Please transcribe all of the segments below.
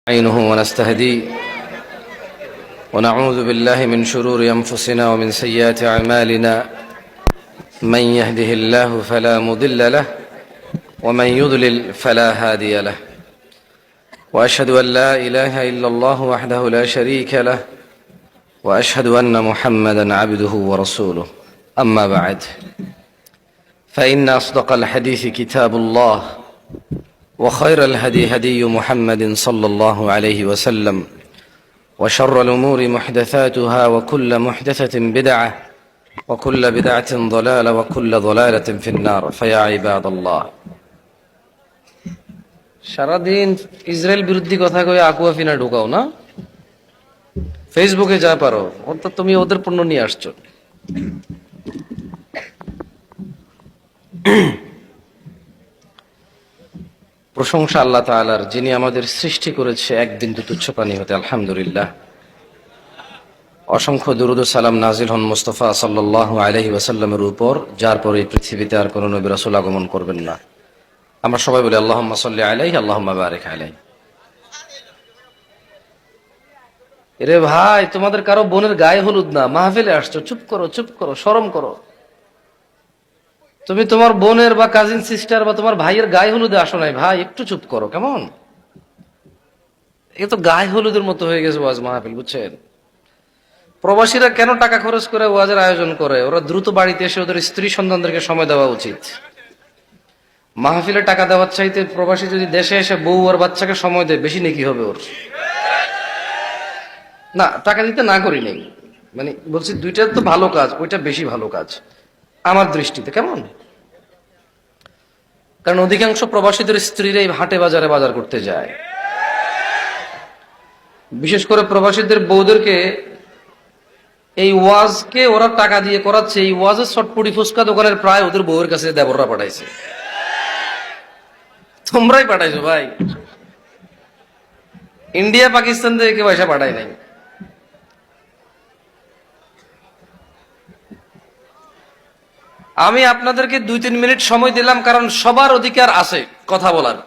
نستعينه ونستهديه ونعوذ بالله من شرور أنفسنا ومن سيئات أعمالنا من يهده الله فلا مضل له ومن يضلل فلا هادي له وأشهد أن لا إله إلا الله وحده لا شريك له وأشهد أن محمدا عبده ورسوله أما بعد فإن أصدق الحديث كتاب الله وخير الهدي هدي محمد صلى الله عليه وسلم وشر الأمور محدثاتها وكل محدثة بدعة وكل بدعة ضلالة وكل ضلالة في النار فيا عباد الله সারাদিন ইসরায়েল বিরোধী কথা কয়ে আকুয়া ফিনা ঢুকাও না ফেসবুকে যা পারো অর্থাৎ তুমি ওদের পণ্য নিয়ে আসছো। প্রশংসা আল্লাহ তাআলার, যিনি আমাদের সৃষ্টি করেছে এক বিন্দু তুচ্ছ প্রাণী হতে, আলহামদুলিল্লাহ। অসংখ্য দুরূদ ও সালাম নাজিল হন মুস্তাফা সাল্লাল্লাহু আলাইহি ওয়াসাল্লামের উপর, যার পরে এই পৃথিবীতে আর কোনো নবী রাসূল আগমন করবেন না। আমরা সবাই বলি আল্লাহুম্মা সাল্লি আলাইহি আল্লাহুম্মা বারিক আলাইহি। এরে ভাই, তোমাদের কারো বোনের গায়ে হলুদ না, মাহফিলে আসছো, চুপ করো, চুপ করো, শরম করো। তুমি তোমার বোনের বা কাজিন সিস্টার বা তোমার ভাইয়ের গায়ে হলুদে আসো নাই, ভাই একটু চুপ করো। কেমন এ তো গায়ে হলুদের মতো হয়ে গেছে ওয়াজ মাহফিল, বুঝছেন? প্রবাসীরা কেন টাকা খরচ করে ওয়াজের আয়োজন করে? ওরা দ্রুত বাড়িতে এসে ওদের স্ত্রী সন্তানদেরকে সময় দেওয়া উচিত। মাহফিলে টাকা দেওয়ার চাইতে প্রবাসী যদি দেশে এসে বউ আর বাচ্চাকে সময় দেয়, বেশি নেকি হবে ওর। না, টাকা দিতে না করি নেই, মানে বলছি দুইটা তো ভালো কাজ, ওইটা বেশি ভালো কাজ আমার দৃষ্টিতে। কেমন? কারণ অধিকাংশ প্রবাসীদের স্ত্রীরা এই হাটে বাজারে বাজার করতে যায়। বিশেষ করে প্রবাসীদের বউদেরকে এই ওয়াজকে ওরা টাকা দিয়ে করাচ্ছে। এই ওয়াজের চটপটি ফুচকা দোকানের প্রায় ওদের বউয়ের কাছে দেবররা পাঠাইছে। তোমরাই পাঠাইছো ভাই, ইন্ডিয়া পাকিস্তান থেকে কেউ পয়সা পাঠায় নাই। আমি আপনাদেরকে 2-3 মিনিট সময় দিলাম, কারণ সবার অধিকার আছে কথা বলার।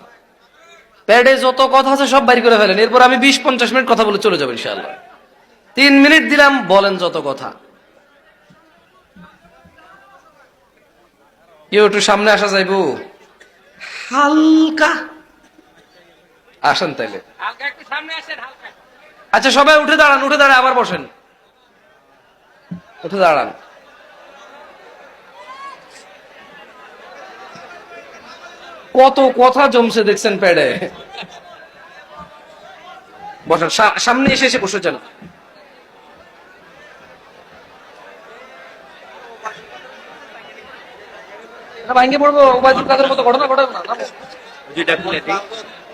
প্যাডে যত কথা আছে সব বাইর করে ফেলেন, এরপর আমি 20-50 মিনিট কথা বলে চলে যাবো ইনশাআল্লাহ। 3 মিনিট দিলাম, বলেন যত কথা। কেউ একটু সামনে আসা যাইবো? হালকা আসেন তাইলে। আচ্ছা সবাই উঠে দাঁড়ান, উঠে দাঁড়ান, আবার বসেন, উঠে দাঁড়ান। কত কথা জমছে দেখছেন প্যাডে। বসেন, সামনে এসে এসে বসে যান। ভাঙ্গে পড়বো, ওবায়দুল কাদের মতো ঘটনা ঘটাবে না।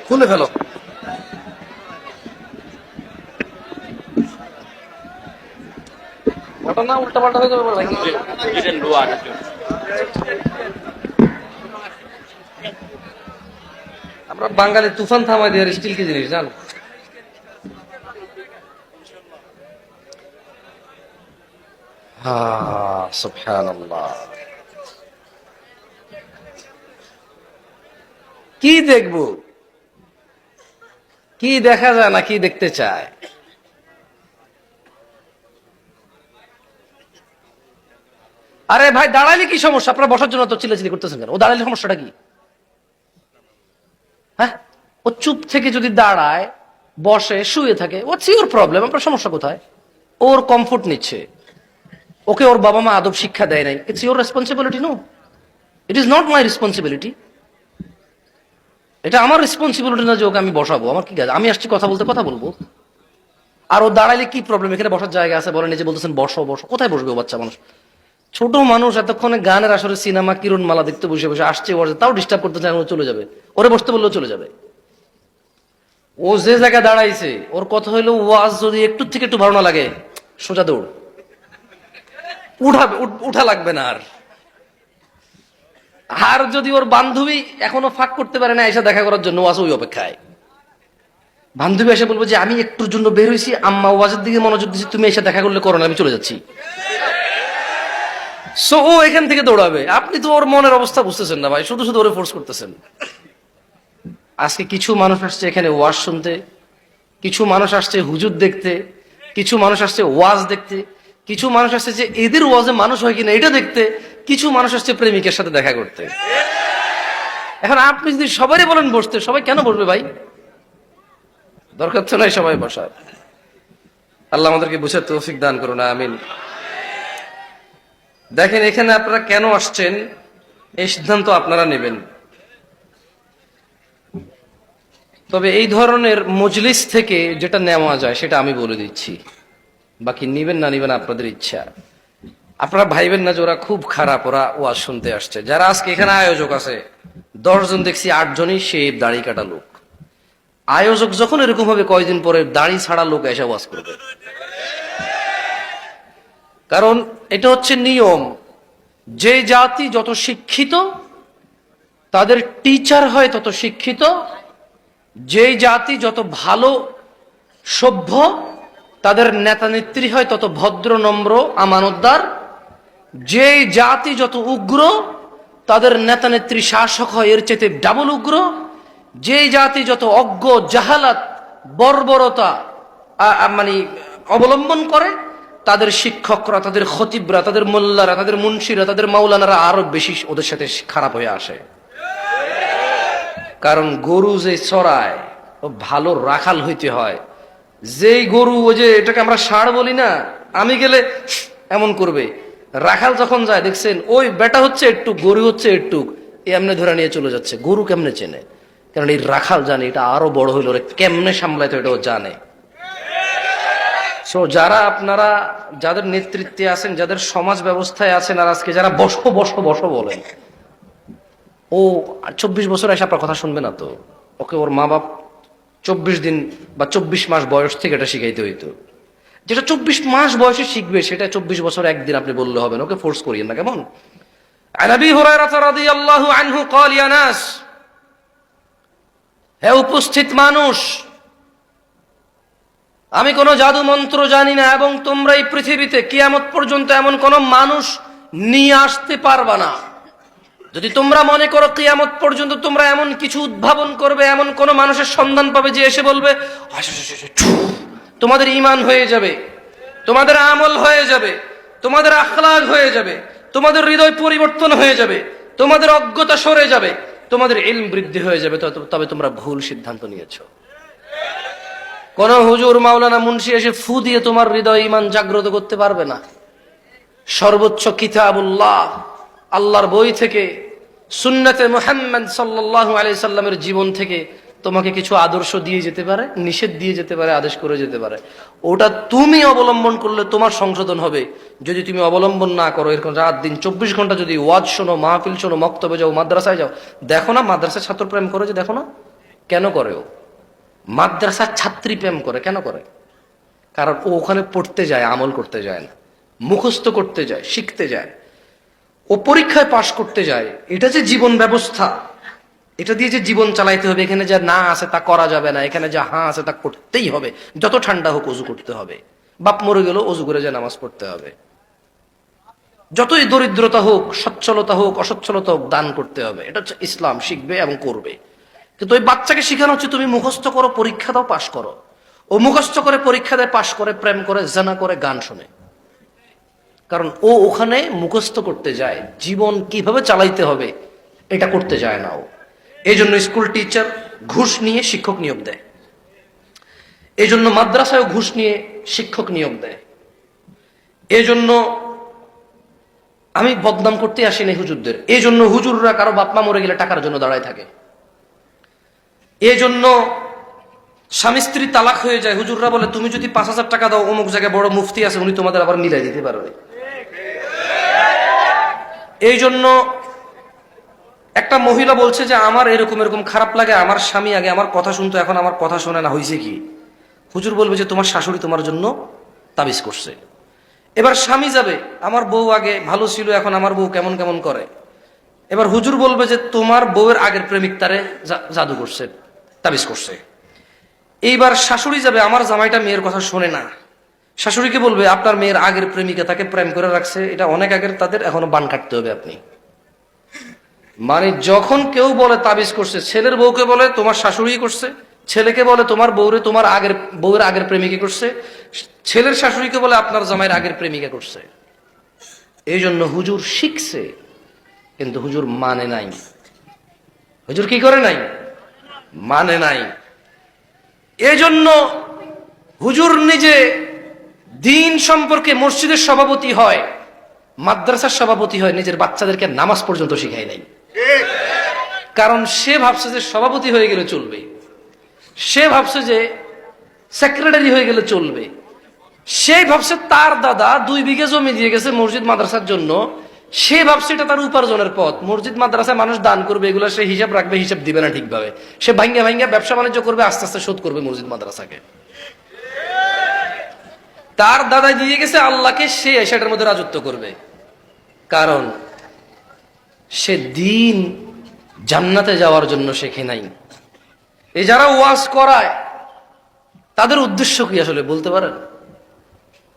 খুলে ফেলো। ঘটনা উল্টা পাল্টা হয়ে যাবে। আমরা বাঙালি তুফান থামাই দিয়ে স্টিল কি জিনিস জান? সুবহানাল্লাহ। কি দেখবো? কি দেখা যায় না, কি দেখতে চায়? আরে ভাই, দাঁড়ালে কি সমস্যা? আপনারা বসার জন্য তো চিল্লাচিল্লি করতেছেন কেন? ও দাঁড়ালে সমস্যাটা কি? হ্যাঁ, ও চুপ থেকে যদি দাঁড়ায়, বসে, শুয়ে থাকে, হোয়াটস ইওর প্রবলেম? আপনার সমস্যা কোথায়? ওর কমফোর্ট নিচ্ছে, ওকে ওর বাবা মা আদব শিক্ষা দেয় নাই। It's your responsibility. No, it is not my responsibility. এটা আমার রেসপন্সিবিলিটি না যে ওকে আমি বসাবো। আমার কি কাজ? আমি আসছি কথা বলতে, কথা বলবো। আর ও দাঁড়াইলে কি প্রবলেম? এখানে বসার জায়গা আছে, বলেন। এই যে বলতেছেন বসো বসো, কোথায় বসবে ও বাচ্চা মানুষ? ছোট মানুষ এতক্ষণে গানের আসরে সিনেমা কিরণ মালা দেখতে বসে বসে আসছে, তাও ডিস্টার্ব করতে চায়, ও চলে যাবে। ওরে বসতে বললেও চলে যাবে। ও যে জায়গায় দাঁড়াইছে, ওর কথা হইলো ওয়াজ যদি একটু থেকে একটু ভালো না লাগে, সোজা দৌড়, উঠা লাগবে না। আর যদি ওর বান্ধবী এখনো ফাঁক করতে পারে না এসে দেখা করার জন্য, ওয়াজ ওই অপেক্ষায়। বান্ধবী এসে বলবো যে আমি একটুর জন্য বের হয়েছি, আম্মা ওয়াজের দিকে মনোযোগ দিচ্ছি, তুমি এসে দেখা করলে করো না, আমি চলে যাচ্ছি। সো ও এখান থেকে দৌড়াবে। আপনি তো ওর মনের অবস্থা বুঝতেছেন না ভাই, শুধু শুধু ওরে ফোর্স করতেছেন। আজকে কিছু মানুষ আসছে এখানে ওয়াজ শুনতে, কিছু মানুষ আসছে হুজুর দেখতে, কিছু মানুষ আসছে ওয়াজ দেখতে, কিছু মানুষ আসছে যে এদের ওয়াজে মানুষ হয় কিনা এটা দেখতে, কিছু মানুষ আসছে প্রেমিকের সাথে দেখা করতে। এখন আপনি যদি সবাই বলেন বসতে, সবাই কেন বসবে ভাই? দরকার তো নাই সবাই বসার। আল্লাহ আমাদেরকে বুঝার তৌফিক দান করুন, আমিন। দেখেন এখানে আপনারা কেন আসছেন এই সিদ্ধান্ত আপনারা নেবেন। তবে এই ধরনের মজলিস থেকে যেটা নেওয়া যায় সেটা আমি বলে দিচ্ছি, বাকি নিবেন না নিবেন আপনাদের ইচ্ছা। আপনারা ভাইবেন না যে ওরা খুব খারাপ, ওরা ওয়াজ শুনতে আসছে। যারা আজকে এখানে আয়োজক আছে 10 জন দেখছি 8 জনই সে দাড়ি কাটা লোক। আয়োজক যখন এরকম হবে কয়দিন পরে দাড়ি ছাড়া লোক এসে ওয়াজ করবে। কারণ এটা হচ্ছে নিয়ম, যে জাতি যত শিক্ষিত তাদের টিচার হয় তত শিক্ষিত, যে জাতি যত ভালো সভ্য তাদের নেতা নেত্রী হয় তত ভদ্র নম্র আমানতদার, যে জাতি যত উগ্র তাদের নেতা নেত্রী শাসক হয় এর চেয়ে ডাবল উগ্র, যে জাতি যত অজ্ঞ জাহালাত বর্বরতা মানে অবলম্বন করে তাদের শিক্ষকরা, তাদের খতিবরা, তাদের মোল্লারা, তাদের মুন্সিরা, তাদের মাওলানারা আরো বেশি ওদের সাথে খারাপ হয়ে আসে। কারণ গরু যে চড়ায় ও ভালো রাখাল হইতে হয়। যেই গরু ওই যে এটাকে আমরা ষাঁড় বলি না, আমি গেলে এমন করবে, রাখাল যখন যায় দেখছেন ওই বেটা হচ্ছে একটু, গরু হচ্ছে একটু, এমনি ধরে নিয়ে চলে যাচ্ছে। গরু কেমনে চেনে? কারণ এই রাখাল জানে এটা আরো বড় হইল রে কেমনে সামলাইতে, এটাও জানে। সো যারা আপনারা যাদের নেতৃত্বে আছেন, যাদের সমাজ ব্যবস্থায় আছেন, আর আজকে যারা বসো বসো বসো বলেন, ও 24 বছর এসে আপনার কথা শুনবে না তো। ওকে ওর মা বাপ 24 দিন বা 24 মাস বয়স থেকে এটা শিখাইতে হইতো। যেটা 24 মাস বয়সে শিখবে সেটা 24 বছর একদিন আপনি বললে হবে না, ওকে ফোর্স করিয়েন না, কেমন? আন আবি হুরায়রা রাদিয়াল্লাহু আনহু قال يا ناس, হে উপস্থিত মানুষ, আমি কোন জাদু মন্ত্র জানি না এবং তোমরা এই পৃথিবীতে কিয়ামত পর্যন্ত এমন কোন মানুষ নিয়ে আসতে পারবা না। যদি তোমরা মনে করো কিয়ামত পর্যন্ত তোমরা এমন কিছু উদ্ভাবন করবে, এমন কোন মানুষের সন্ধান পাবে যে এসে বলবে, তোমাদের ঈমান হয়ে যাবে, তোমাদের আমল হয়ে যাবে, তোমাদের আখলাক হয়ে যাবে, তোমাদের হৃদয় পরিবর্তন হয়ে যাবে, তোমাদের অজ্ঞতা সরে যাবে, তোমাদের ইলম বৃদ্ধি হয়ে যাবে, তবে তোমরা ভুল সিদ্ধান্ত নিয়েছো। কোন হুজুর মাওলানা মুন্সি এসে ফু দিয়ে তোমার হৃদয় ঈমান জাগ্রত করতে পারবে না। সর্বোচ্চ কিতাবুল্লাহ, আল্লাহর বই থেকে, সুন্নতে মুহাম্মদ সাল্লাল্লাহু আলাইহি সাল্লামের জীবন থেকে তোমাকে কিছু আদর্শ দিয়ে যেতে পারে, নিষেধ দিয়ে যেতে পারে, আদেশ করে যেতে পারে। ওটা তুমি অবলম্বন করলে তোমার সংশোধন হবে। যদি তুমি অবলম্বন না করো, এরকম রাত দিন 24 ঘন্টা যদি ওয়াজ শোনো, মাহফিল শোনো, মক্তবে যাও, মাদ্রাসায় যাও, দেখো না মাদ্রাসায় ছাত্র প্রেম করে, যে দেখো না কেন করে? ও মাদ্রাসার ছাত্রী প্রেম করে কেন করে? কারণ ও ওখানে পড়তে যায়, আমল করতে যায় না, মুখস্থ করতে যায়, শিখতে যায়। ও পরীক্ষায় পাশ করতে যায়। এটা যে জীবন ব্যবস্থা, এটা দিয়ে যে জীবন চালাইতে হবে, এখানে যা না আছে তা করা যাবে না, এখানে যা হ্যাঁ আছে তা করতেই হবে। যত ঠান্ডা হোক অজু করতে হবে, বাপ মরে গেল অজু করে যে নামাজ পড়তে হবে। যতই দরিদ্রতা হোক, সচ্ছলতা হোক, অসচ্ছলতা হোক, দান করতে হবে। এটা হচ্ছে ইসলাম, শিখবে এবং করবে। কিন্তু ওই বাচ্চাকে শেখানো হচ্ছে তুমি মুখস্থ করো, পরীক্ষা দাও, পাশ করো। ও মুখস্থ করে, পরীক্ষা দেয়, পাশ করে, প্রেম করে, জানা করে, গান শোনে। কারণ ও ওখানে মুখস্থ করতে যায়, জীবন কিভাবে চালাইতে হবে এটা করতে যায় না ও। এই জন্য স্কুল টিচার ঘুষ নিয়ে শিক্ষক নিয়োগ দেয়, এই জন্য মাদ্রাসায় ঘুষ নিয়ে শিক্ষক নিয়োগ দেয়। এই জন্য আমি বদনাম করতে আসি না হুজুরদের, এই জন্য হুজুররা কারো বাপমা মরে গেলে টাকার জন্য দাঁড়ায় থাকে। এই জন্য স্বামী স্ত্রী তালাক হয়ে যায়, হুজুররা বলে তুমি যদি 5,000 টাকা দাও অমুক জায়গায় বড় মুফতি আছে, উনি তোমাদের আবার মিলাই দিতে পারবে। এই জন্য একটা মহিলা বলছে যে আমার এরকম এরকম খারাপ লাগে, আমার স্বামী আগে আমার কথা শুনতো, এখন আমার কথা শোনে না, হয়েছে কি? হুজুর বলবে যে তোমার শাশুড়ি তোমার জন্য তাবিজ করছে। এবার স্বামী যাবে, আমার বউ আগে ভালো ছিল, এখন আমার বউ কেমন কেমন করে। এবার হুজুর বলবে যে তোমার বউয়ের আগের প্রেমিক তারে জাদু করছে, তাবিজ করছে। এইবার শাশুড়ি যাবে, আমার জামাইটা মেয়ের কথা শোনে না, শাশুড়িকে বলবে আপনার মেয়ের আগের প্রেমিকা তাকে প্রেম করে রাখছে, এটা অনেক আগের, তাদের এখনো বান কাটতে হবে আপনি। মানে যখন কেউ বলে তাবিজ করছে, ছেলের বউকে বলে তোমার শাশুড়ি করছে, ছেলেকে বলে তোমার বউরে তোমার বউয়ের আগের প্রেমিকা করছে, ছেলের শাশুড়িকে বলে আপনার জামাইয়ের আগের প্রেমিকা করছে। এই জন্য হুজুর শিখছে, কিন্তু হুজুর মানে নাই। হুজুর কি করে নাই? মানে নাই। এই জন্য হুজুর নিজে দিন সম্পর্কে মসজিদের সভাপতি হয়, মাদ্রাসার সভাপতি হয়, নিজের বাচ্চাদেরকে নামাজ পর্যন্ত শিখায় নাই। কারণ সে ভাবছে যে সভাপতি হয়ে গেলে চলবে, সে ভাবছে যে সেক্রেটারি হয়ে গেলে চলবে, সে ভাবছে তার দাদা 2 বিঘা জমি দিয়ে গেছে মসজিদ মাদ্রাসার জন্য, সে ভাবছে এটা তার উপার্জনের পথ। মসজিদ মাদ্রাসায় মানুষ দান করবে, এগুলো সে হিসাব রাখবে, হিসাব দিবে না ঠিকভাবে। সে ভাঙ্গা ভাঙ্গা ব্যবসা বাণিজ্য করবে, আস্তে আস্তে শোধ করবে মসজিদ মাদ্রাসাকে। তার দাদা দিয়ে গেছে আল্লাহকে, সে সেটার মধ্যে রাজত্ব করবে। কারণ সে দিন জান্নাতে যাওয়ার জন্য শেখে নাই। এই যারা ওয়াজ করায় তাদের উদ্দেশ্য কি আসলে বলতে পারেন?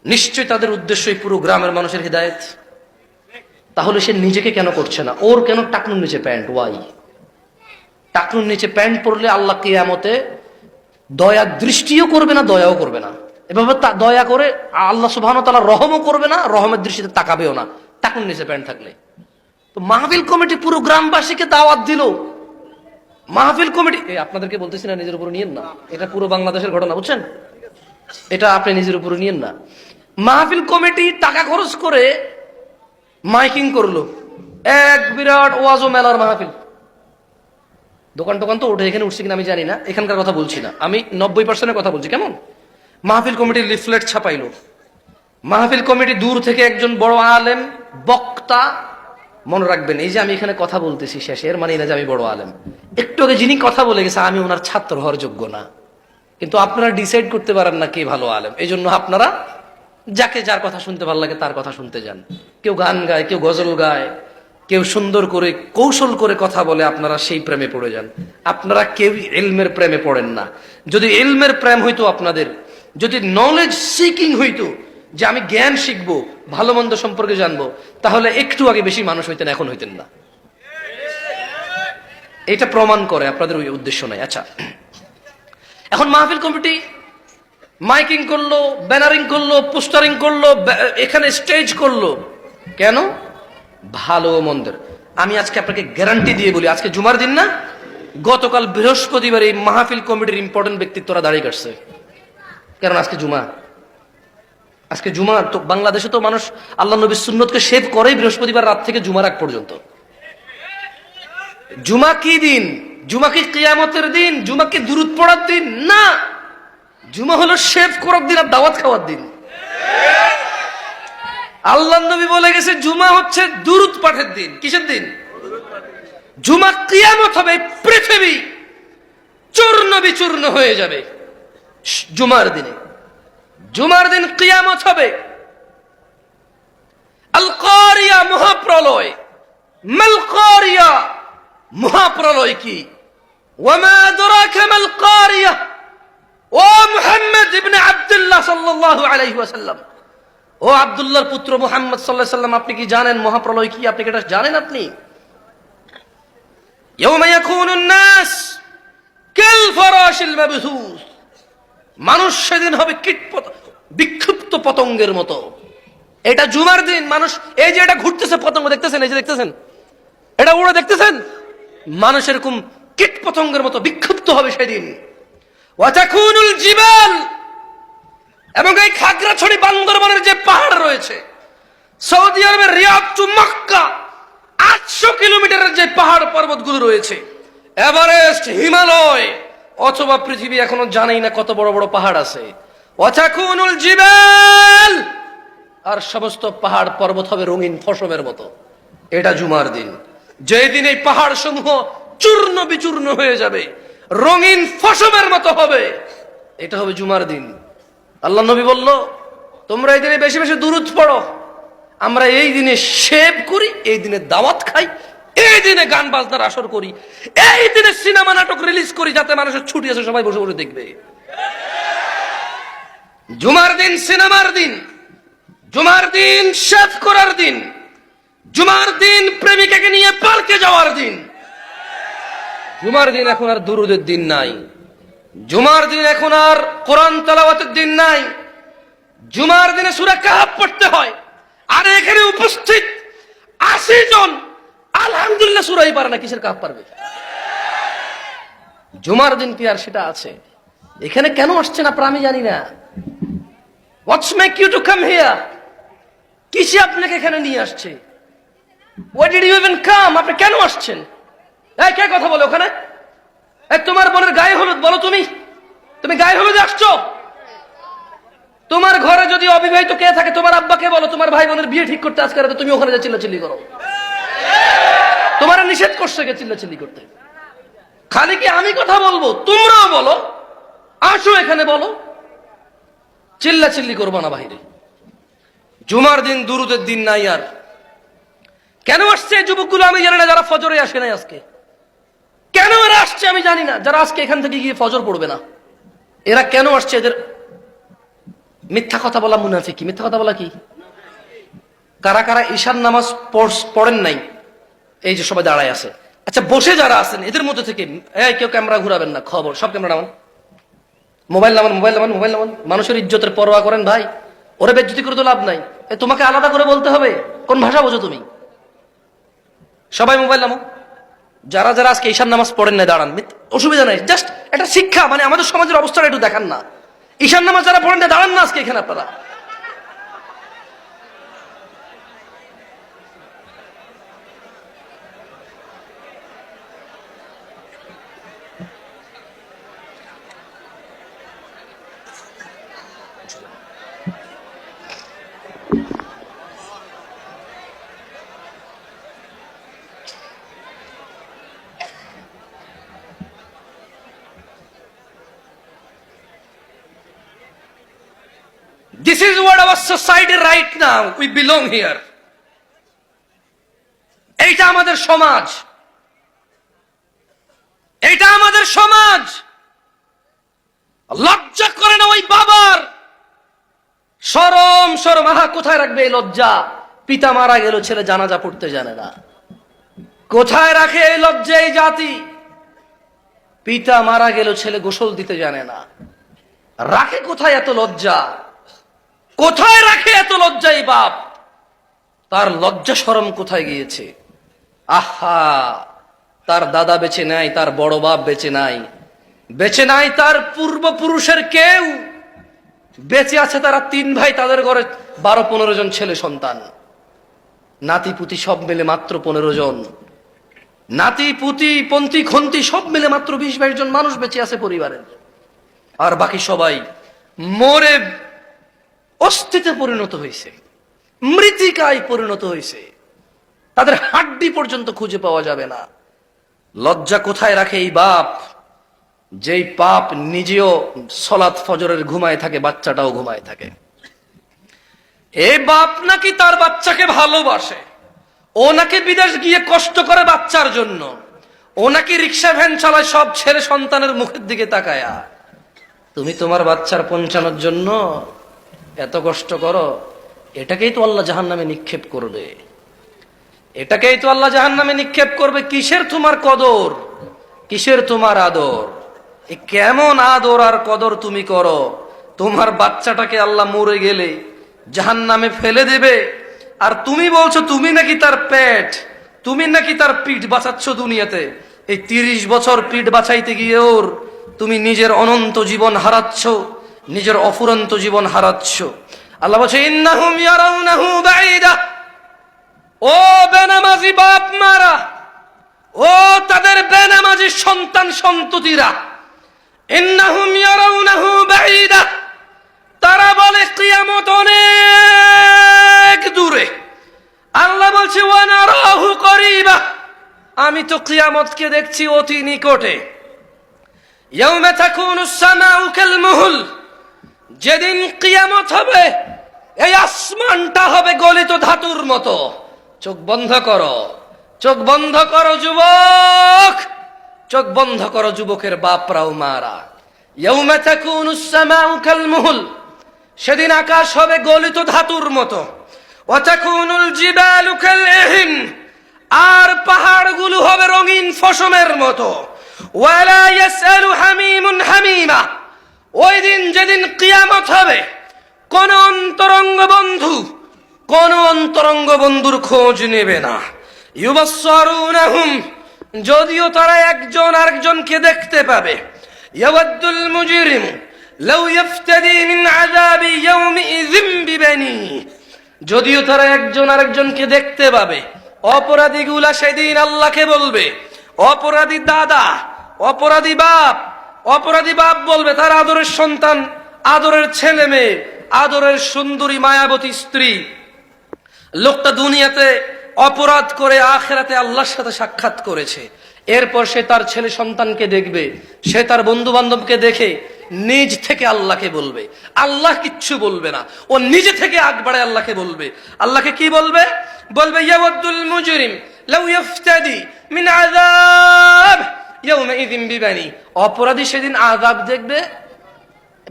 নিশ্চয় তাদের উদ্দেশ্য এই পুরো গ্রামের মানুষের হিদায়েত। তাহলে সে নিজেকে কেন করছে না? ওর কেন টাকনুর নিচে প্যান্ট? ওয়াই? টাকনুর নিচে প্যান্ট পরলে আল্লাহ কিয়ামতে দয়া দৃষ্টিও করবে না, দয়াও করবে না। এভাবে দয়া করে আল্লাহ সুবহানাহু ওয়া তাআলা রহমও করবে না, রহমের দৃষ্টিতে তাকাবেও না টাকনুর নিচে প্যান্ট থাকলে। তো মাহফিল কমিটি পুরো গ্রামবাসীকে দাওয়াত দিল। মাহফিল কমিটি, আপনাদেরকে বলতেছি না নিজের উপর নিয়েন না, এটা পুরো বাংলাদেশের ঘটনা, বুঝছেন? এটা আপনি নিজের উপর নিয়েন না। মাহফিল কমিটি টাকা খরচ করে মাইকিং করলো, এক বিরাট ওয়াজ ও মেলার মাহফিল। দোকান টোকান তো উঠে, এখানে উঠছে কিনা আমি জানি না, এখানকার কথা বলছি না আমি, 90% কথা বলছি। কেমন মাহফিল কমিটির লিফলেট ছাপাইলো। মাহফিল কমিটি দূর থেকে একজন বড় আলেম বক্তা, মনে রাখবেন এই যে আমি এখানে কথা বলতেছি শেষে, এর মানে না যে আমি বড় আলেম। একটু আগে যিনি কথা বলে গেছে আমি ওনার ছাত্র হওয়ার যোগ্য না, কিন্তু আপনারা ডিসাইড করতে পারেন না কে ভালো আলেম। এই জন্য আপনারা যাকে যার কথা শুনতে ভালো লাগে তার কথা শুনতে যান। কেউ গান গায়, কেউ গজল গায়, কেউ সুন্দর করে কৌশল করে কথা বলে, আপনারা সেই প্রেমে পড়ে যান। আপনারা কেউ ইলমের প্রেমে পড়েন না। যদি ইলমের প্রেম হইতো আপনাদের, যদি নলেজ সিকিং হইতো, যে আমি জ্ঞান শিখবো, ভালো মন্দ সম্পর্কে জানবো, তাহলে একটু আগে বেশি মানুষ হইতেন, এখন হইতেন না। এটা প্রমাণ করে আপনাদের ওই উদ্দেশ্য নাই। আচ্ছা, এখন মাহফিল কমিটি মাইকিং করলো, ব্যানারিং করলো, পোস্টারিং করলো, এখানে স্টেজ করলো। কেন? ভালো মন্দের। আমি আজকে আপনাকে গ্যারান্টি দিয়ে বলি, আজকে জুমার দিন না, গতকাল বৃহস্পতিবার এই মাহফিল কমিটির ইম্পর্টেন্ট ব্যক্তিত্বরা দাঁড়িয়ে কাটছে। কারণ আজকে জুমা। আজকে জুমা তো বাংলাদেশে তো মানুষ আল্লাহ নবীর সুন্নতকে শেভ করেই বৃহস্পতিবার রাত থেকে জুমার আগ পর্যন্ত। জুমা কি দিন? জুমা কি কিয়ামতের দিন? জুমা কি দুরূদ পড়ার দিন? না, জুমা হলো শেভ করার দিন আর দাওয়াত খাওয়ার দিন। আল্লাহ নবী বলে গেছে জুমা হচ্ছে দুরূদ পাঠের দিন। কিসের দিন? জুমা। কিয়ামত হবে, পৃথিবী চূর্ণ বিচূর্ণ হয়ে যাবে জুমার দিনে। জুমার দিন কিয়ামত হবে। আল কারিয়া, মহাপ্রলয়। মাল কারিয়া, মহাপ্রলয় কি? ওয়ামা আদরাকা মাল কারিয়া। ও মুহাম্মদ ইবনে আব্দুল্লাহ সাল্লাল্লাহু আলাইহি ওয়াসাল্লাম, ও আব্দুল্লাহর পুত্র মুহাম্মদ সাল্লাল্লাহু আলাইহি ওয়াসাল্লাম, আপনি কি জানেন মহাপ্রলয় কি? আপনি কি এটা জানেন? আপনি ইয়াউমা ইয়াকুনুন নাস কাল ফারাশিল মাবথুস, মানুষ সেদিন হবে বিক্ষিপ্ত পতঙ্গের মতো। এটা জুমার দিন। মানুষ এই যে এটা ঘুরতেছে পতঙ্গ, দেখতেছেন? এই যে দেখতেছেন, এটা উড়ে দেখতেছেন? মানুষ এরকম কীট পতঙ্গের মতো বিক্ষিপ্ত হবে সেদিন। ওয়াতাকুনুল জিবাল, এবং এই খাগড়াছড়ি বান্দরবানের যে পাহাড় রয়েছে, সৌদি আরবের রিয়াদ টু মক্কা 800 কিলোমিটারের যে পাহাড় পর্বতগুলো রয়েছে, এভারেস্ট, হিমালয়, অথবা পৃথিবী এখনো জানেই না কত বড় বড় পাহাড় আছে। ওয়াতাকুনুল জিবাল, আর সমস্ত পাহাড় পর্বত হবে রঙিন ফসমের মতো। এটা জুমার দিন, যেই দিন এই পাহাড় সমূহ চূর্ণ বিচূর্ণ হয়ে যাবে, রঙিন ফসমের মতো হবে। এটা হবে জুমার দিন। আল্লাহ নবী বলল, তোমরা এই দিনে বেশি বেশি দুরূদ পড়ো। আমরা এই দিনে শেভ করি, এই দিনে দাওয়াত খাই, এই দিনে গান বাজনার আসর করি, এই দিনে সিনেমা নাটক রিলিজ করি, যাতে মানুষের ছুটি আছে সবাই বসে বসে দেখবে। জুমার দিন সিনেমার দিন, জুমার দিন শেভ করার দিন, জুমার দিন প্রেমিকাকে নিয়ে পার্কে যাওয়ার দিন। জুমার দিন এখন আর দুরূদের দিন নাই। জুমার দিন এখন আর কোরআন তেলাওয়াতের দিন নাই, জুমার দিনে সূরা কাহফ পড়তে হয়। আর এখানে উপস্থিত 80 জন আলহামদুলিল্লাহ সূরাই পারে না, কিসের কাহফ পারবে? জুমার দিন কি আর সেটা আছে? এখানে কেন আসছেন আপনারা আমি জানি না। What's make you to come here? কিসে আপনাকে এখানে নিয়ে আসছে? What did you even come? আপনি কেন আসছেন? এই কে কথা বলে ওখানে? এই তোমার বোনের গায়ে হলুদ, বলো তুমি গায়ে হলুদে আসছো? তোমার ঘরে যদি অবিবাহিত কে থাকে তোমার আব্বাকে বলো তোমার ভাই বোনের বিয়ে ঠিক করতে আজকে রাতে, তুমি ওখানে যা চিল্লাচিল্লি করো। তোমার নিষেধ করছে কে চিল্লাচিল্লি করতে? খালি কি আমি কথা বলবো? তোমরাও বলো, আসো এখানে বলো, চিল্লাচিল্লি করবো না বাইরে। জুমার দিন দুরুদের দিন নাই। আর কেন আসছে যুবকগুলো আমি জানি না, যারা ফজরে আসে নাই আজকে কেন এরা আসছে আমি জানি না, যারা আজকে এখান থেকে গিয়ে ফজর পড়বে না এরা কেন আসছে? এদের মিথ্যা কথা বলা মুনাফিকি। মিথ্যা কথা বলা কি? কারা কারা ঈশার নামাজ পড়েন নাই এই যে সবাই দাঁড়ায় আছে? আচ্ছা বসে যারা আছেন এদের মধ্যে থেকে কেউ ক্যামেরা ঘুরাবেন না, খবর সব ক্যামেরা নামান, মোবাইল নামান। মানুষের ইজ্জতের পরোয়া করেন ভাই? ওরে বেজ্জতি করে তো লাভ নাই। তোমাকে আলাদা করে বলতে হবে? কোন ভাষা বোঝো তুমি? সবাই মোবাইল নামো। যারা যারা আজকে ঈশার নামাজ পড়েন না দাঁড়ান, অসুবিধা নাই, জাস্ট একটা শিক্ষা, মানে আমাদের সমাজের অবস্থাটা একটু দেখান না। ঈশার নামাজ যারা পড়েন না দাঁড়ান না আজকে এখানে আপনারা। This is what our society right now. We belong here. এইটা আমাদের সমাজ, এটা আমাদের সমাজ। লজ্জা করে না ওই বাবার? শরম আহা, কোথায় রাখবে এই লজ্জা? পিতা মারা গেল, ছেলে জানাজা পড়তে জানে না। কোথায় রাখে এই লজ্জা এই জাতি? পিতা মারা গেল, ছেলে গোসল দিতে জানে না। রাখে কোথায় এত লজ্জা? কোথায় রাখে এত লজ্জা এই বাপ? তার লজ্জা শরম কোথায় গিয়েছে? আহা, তার দাদা বেঁচে নাই, তার বড় বাপ বেঁচে নাই, তার পূর্বপুরুষের কেউ বেঁচে আছে। তারা 3 ভাই, তাদের ঘরে 12-15 জন ছেলে সন্তান, নাতি পুতি সব মিলে মাত্র 15 জন। নাতি পুতি পন্থী খন্তি সব মিলে মাত্র 20-22 জন মানুষ বেঁচে আছে পরিবারের। আর বাকি সবাই মরে অস্থিতে পরিণত হয়েছে, মৃত্তিকায় পরিণত হয়েছে। তাদের হাড্ডি পর্যন্ত খুঁজে পাওয়া যাবে না। লজ্জা কোথায় রাখে এই বাপ? যেই বাপ নিজেও সলাত ফজরের ঘুমায় থাকে, বাচ্চাটাও ঘুমায় থাকে। এই বাপ নাকি তার বাচ্চাকে ভালোবাসে, ও নাকি বিদেশ গিয়ে কষ্ট করে বাচ্চার জন্য, ও নাকি রিক্সা ভ্যান চালায় সব ছেলে সন্তানের মুখের দিকে তাকায়া। তুমি তোমার বাচ্চার পৌঁছানোর জন্য এত কষ্ট করো, এটাকেই তো আল্লাহ জাহান্নামে নিক্ষেপ করবে, এটাকেই তো আল্লাহ জাহান্নামে নিক্ষেপ করবে। কিসের তোমার কদর, কিসের তোমার আদর? এ কেমন আদর আর কদর তুমি করো? তোমার বাচ্চাটাকে আল্লাহ মরে গেলে জাহান্নামে ফেলে দেবে, আর তুমি বলছো তুমি নাকি তার পেট, তুমি নাকি তার পিঠ বাঁচাচ্ছ দুনিয়াতে। এই 30 বছর পিঠ বাঁচাইতে গিয়ে ওর তুমি নিজের অনন্ত জীবন হারাচ্ছ, নিজের অফুরন্ত জীবন হারাচ্ছ। আল্লাহ বলছে ইন্নাহুম ইয়ারাউনাহু বাঈদা। ও বেনামাজি বাপ মারা, ও তাদের বেনামাজি সন্তান সন্ততিরা, ইন্নাহুম ইয়ারাউনাহু বাঈদা, তারা বলে কিয়ামত অনেক দূরে। আল্লাহ বলছে ওয়া নারাহু করিবা, আমি তো কিয়ামতকে দেখছি অতি নিকটে। ইয়াউমা তাকুনুস সামাউ কাল মুহল, যেদিন কিয়ামত হবে এই আসমানটা হবে গলিত ধাতুর মতো। চোখ বন্ধ করো, চোখ বন্ধ করো যুবক, চোখ বন্ধ করো যুবকের বাপরাও মারা। ইয়াউমা তাকুনুস সামাউ কাল মুহল, সেদিন আকাশ হবে গলিত ধাতুর মতো। ওয়া তাকুনুল জিবালু কাল ইহিন, আর পাহাড়গুলো হবে রঙিন ফসমের মতো। ওয়ালা ইয়াসআলু হামিমুন হামিমা, ওই দিন যেদিন কিয়ামত হবে, কোন অন্তরঙ্গ বন্ধুর খোঁজ নেবে না। ইউবাসসারুনাহুম, যদিও তারা একজন আরেকজনকে দেখতে পাবে। ইয়াওয়াদ্দুল মুজরিমু লাউ ইফতাদি মিন আযাবি ইয়াউমিযিন বিবানি, যদিও তারা একজন আরেকজনকে দেখতে পাবে, অপরাধীগুলা সেদিন আল্লাহকে বলবে, অপরাধী দাদা, অপরাধী বাপ বলবে তার আদরের সন্তান, আদরের ছেলে মেয়ে, আদরের সুন্দরী মায়াবতী স্ত্রী, লোকটা দুনিয়াতে অপরাধ করে আখিরাতে আল্লাহর সাথে সাক্ষাৎ করেছে। এরপর সে তার ছেলে সন্তানকে দেখবে, সে তার বন্ধু বান্ধবকে দেখে নিজ থেকে আল্লাহকে বলবে। আল্লাহ কিচ্ছু বলবে না, ও নিজে থেকে আগ বাড়ায় আল্লাহকে বলবে। আল্লাহকে কি বলবে? বলবে ইয়াওয়াদ্দুল মুজরিম লাউ ইফতাদি মিন আযাব ইয়াউমাইযিন বিবানি, অপরাধী সেদিন আযাব দেখবে,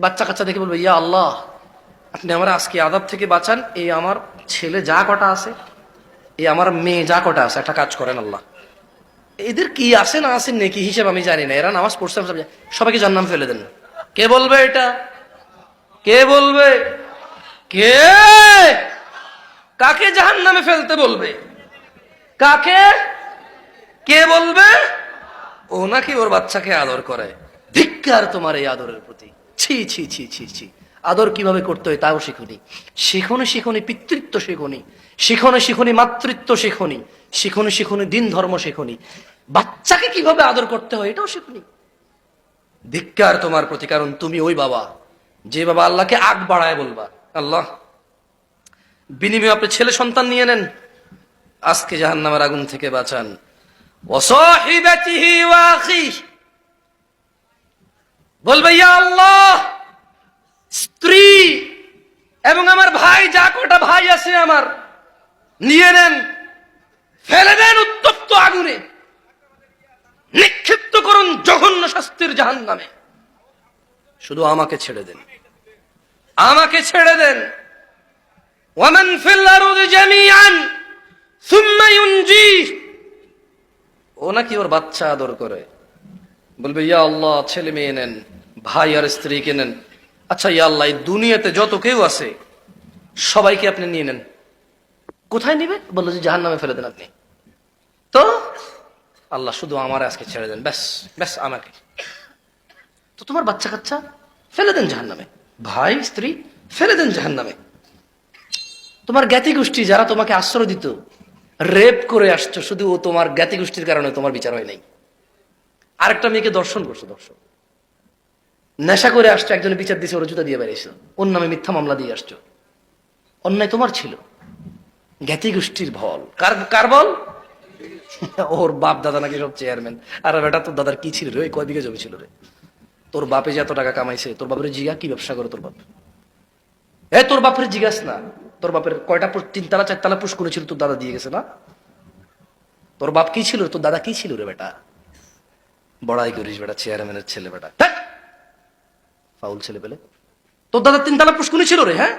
বাচ্চা কাচ্চা দেখে বলবে, ইয়া আল্লাহ, আপনি আমার আজকে আযাব থেকে বাঁচান। এই আমার ছেলে যা কটা আছে, এই আমার মেয়ে যা কটা আছে, একটা কাজ করেন আল্লাহ, এদের কি আছে না আছে নেকি হিসেব আমি জানি না, এরা নামাজ পড়ছে, সবাইকে জাহান্নামে ফেলে দেন। কে বলবে এটা? কে বলবে? কে? কাকে জাহান্নামে ফেলতে বলবে? কাকে? কে বলবে? ও নাকি ওর বাচ্চাকে আদর করে। ধিক্কার তোমার এই আদরের প্রতি। ছি ছি ছি ছি ছি। আদর কিভাবে করতে হয় তাও শিখুনি, শিখুনি পিতৃত্ব শিখুনি, শিখুনি মাতৃত্ব শিখুনি দিন ধর্ম শিখুনি, বাচ্চাকে কিভাবে আদর করতে হয় এটাও শিখুনি। ধিক্কার তোমার প্রতি, কারণ তুমি ওই বাবা যে বাবা আল্লাহকে আগ বাড়ায় বলবা, আল্লাহ, বিনিময়ে আপনি ছেলে সন্তান নিয়ে নেন, আজকে জাহান্নামের আগুন থেকে বাঁচান। ওয়াসাহিবাতিহি ওয়া আখিহি, বলবে ইয়া আল্লাহ, স্ত্রী এবং আমার ভাই, যা কটা ভাই আছে আমার, নিয়ে নেন, ফেলে দেন উত্তপ্ত আগুনে, নিক্ষিপ্ত করুন জঘন্য শাস্তির জাহান্নামে, শুধু আমাকে ছেড়ে দেন, আমাকে ছেড়ে দেন। ওয়ামান ফিল আরদি জামিআন সুম্মা ইউনজি, ও নাকি ওর বাচ্চা আদর করে, বলবে ইয়া আল্লাহ, ছেলে মেয়ে নেন, ভাই আর স্ত্রীকে নেন। আচ্ছা ইয়া আল্লাহ, এই দুনিয়াতে যত কেউ আছে সবাইকে আপনি নিয়ে নেন। কোথায় নিবে? বললো যে জাহান্নামে ফেলে দেন আপনি। তো আল্লাহ, শুধু আমার আজকে ছেড়ে দেন, ব্যাস ব্যাস আমাকে। তো তোমার বাচ্চা কাচ্চা ফেলে দেন জাহান্নামে, ভাই স্ত্রী ফেলে দেন জাহান্নামে, তোমার জ্ঞাতি গোষ্ঠী যারা তোমাকে আশ্রয় দিত, রেপ করে আসছো, শুধু ও তোমার জ্ঞাতি গোষ্ঠীর কারণে তোমার বিচার হয় নাই। আরেকটা মেয়েকে দর্শন করছো, দর্শন নেশা করে আসছো, একজনের বিচার দিয়েছে, ওর জুতা দিয়ে বেরিয়েছো, ওর নামে মিথ্যা মামলা দিয়ে আসছো, অন্যায় তোমার ছিল। জ্ঞাতি গোষ্ঠীর বল কার বল? ওর বাপ দাদা নাকি সব চেয়ারম্যান। আর বেটা, তোর দাদার কি ছিল রে? কয় বিঘা জমি ছিল রে? তোর বাপে যে এত টাকা কামাইছে, তোর বাপের জিগা, কি ব্যবসা করে তোর বাপ? তোর বাপের জিজ্ঞাস না, তোর বাপের কয়টা 3 তালা 4 তালা পুষ্কুনি ছিল, তোর দাদা দিয়ে গেছে না? তোর বাপ কি ছিল, তোর দাদা কি ছিল রে বেটা? বড়াই করিস বেটা, চেয়ারম্যানের ছেলে বেটা, ফাউল ছেলে পেলে। তোর দাদা 3 তালা পুষ্কুনি ছিল রে। হ্যাঁ,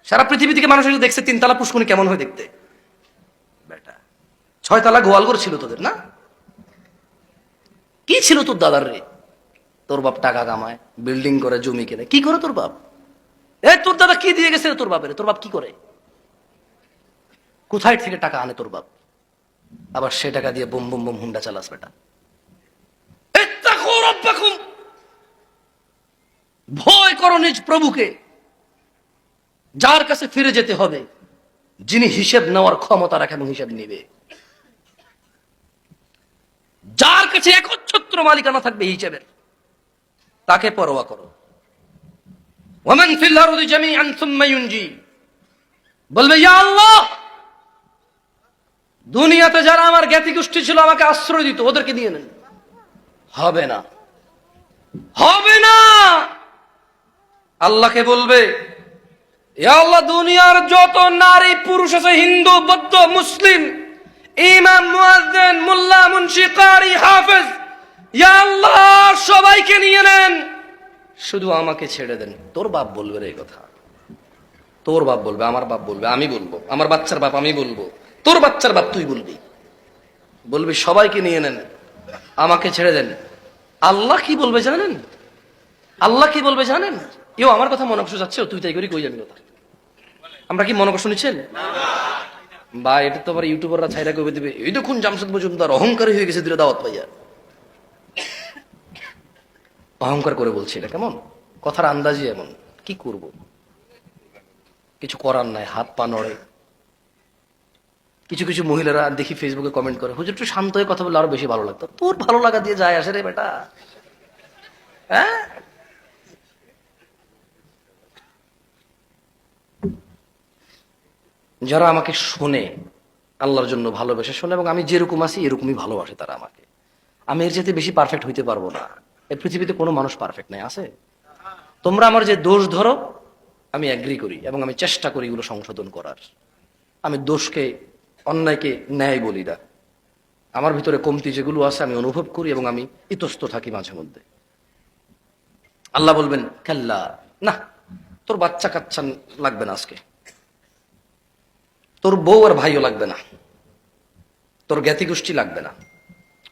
সারা পৃথিবী থেকে মানুষ এসে দেখছে 3 তালা পুষ্কুনি কেমন হয় দেখতে। বেটা 6 তালা গোয়ালঘর ছিল তোদের না? কি ছিল তোর দাদার রে? তোর বাপ টাকা কামায়, বিল্ডিং করে, জমি কেনে, কি করে তোর বাপ? তোর দাদা কি দিয়ে গেছে তোর বাপের? তোর বাপ কি করে? কোথায় থেকে টাকা আনে তোর বাপ? আবার সে টাকা দিয়ে বুম বুম বুম হুন্ডা চালাস বেটা। ভয় করো নিজ প্রভুকে, যার কাছে ফিরে যেতে হবে, যিনি হিসেব নেওয়ার ক্ষমতা রাখে এবং হিসেব নিবে, যার কাছে একচ্ছত্র মালিকানা থাকবে হিসেবের, তাকে পরোয়া করো। ওয়ামান ফিল আরদি জামিআন সুম্মা ইউনজি, বলবে ইয়া আল্লাহ, দুনিয়াতে যারা আমার জ্ঞাতি গোষ্ঠী ছিল, আমাকে আশ্রয় দিত, ওদেরকে দিয়ে নেন। হবে না, হবে না। আল্লাহকে বলবে, ইয়া আল্লাহ, দুনিয়ার যত নারী পুরুষ আছে, হিন্দু বৌদ্ধ মুসলিম, ইমাম মুয়াজ্জিন মোল্লা মুন্সি কারি হাফেজ, ইয়া আল্লাহ, সবাইকে নিয়ে নেন, শুধু আমাকে ছেড়ে দেন। তোর বাপ বলবে রে কথা, তোর বাপ বলবে, আমার বাপ বলবে, আমি বলবো, আমার বাচ্চার বাপ আমি বলবো, তোর বাচ্চার বাপ তুই বলবি, বলবি সবাইকে নিয়ে নেন, আমাকে ছেড়ে দেন। আল্লাহ কি বলবে জানেন? আল্লাহ কি বলবে জানেন? এও আমার কথা মনে কষ্ট যাচ্ছে, তুই তাই করি কই যাবি কথা। আমরা কি মনে কষ্ট নিচ্ছেন? বা এটা তো আবার ইউটিউবাররা ছাইরা কবে দিবে, এই দেখুন জামশেদ মজুমদার অহংকারী হয়ে গেছে দিলে দাওয়াত পাইয়া। অহংকার করে বলছি, এটা কেমন কথার আন্দাজি এমন। কি করব, কিছু করার নাই, হাত পা নড়ে। কিছু কিছু মহিলারা দেখি ফেসবুকে কমেন্ট করে, হুজুর একটু শান্ত হয়ে কথা বললে আরো বেশি ভালো লাগতো। তোর ভালো লাগা দিয়ে যায় আসে রে বেটা? হ্যাঁ, যারা আমাকে শোনে, আল্লাহর জন্য ভালোবেসে শোনে, এবং আমি যেরকম আছি এরকমই ভালোবাসে তারা আমাকে। আমি এর চাইতে বেশি পারফেক্ট হইতে পারবো না। এই পৃথিবীতে কোনো মানুষ পারফেক্ট নাই, আছে? তোমরা আমার যে দোষ ধরো আমি এগ্রি করি, এবং আমি চেষ্টা করি এগুলো সংশোধন করার। আমি দোষকে, অন্যায়কে ন্যায় বলি না। আমার ভিতরে কমতি যেগুলো আছে আমি অনুভব করি, এবং আমি ইতস্ত থাকি মাঝে মধ্যে। আল্লাহ বলবেন কাল্লা, না, তোর বাচ্চা কাচ্চা লাগবে না, আজকে তোর বউ আর ভাইও লাগবে না, তোর জ্ঞাতি গোষ্ঠী লাগবে না,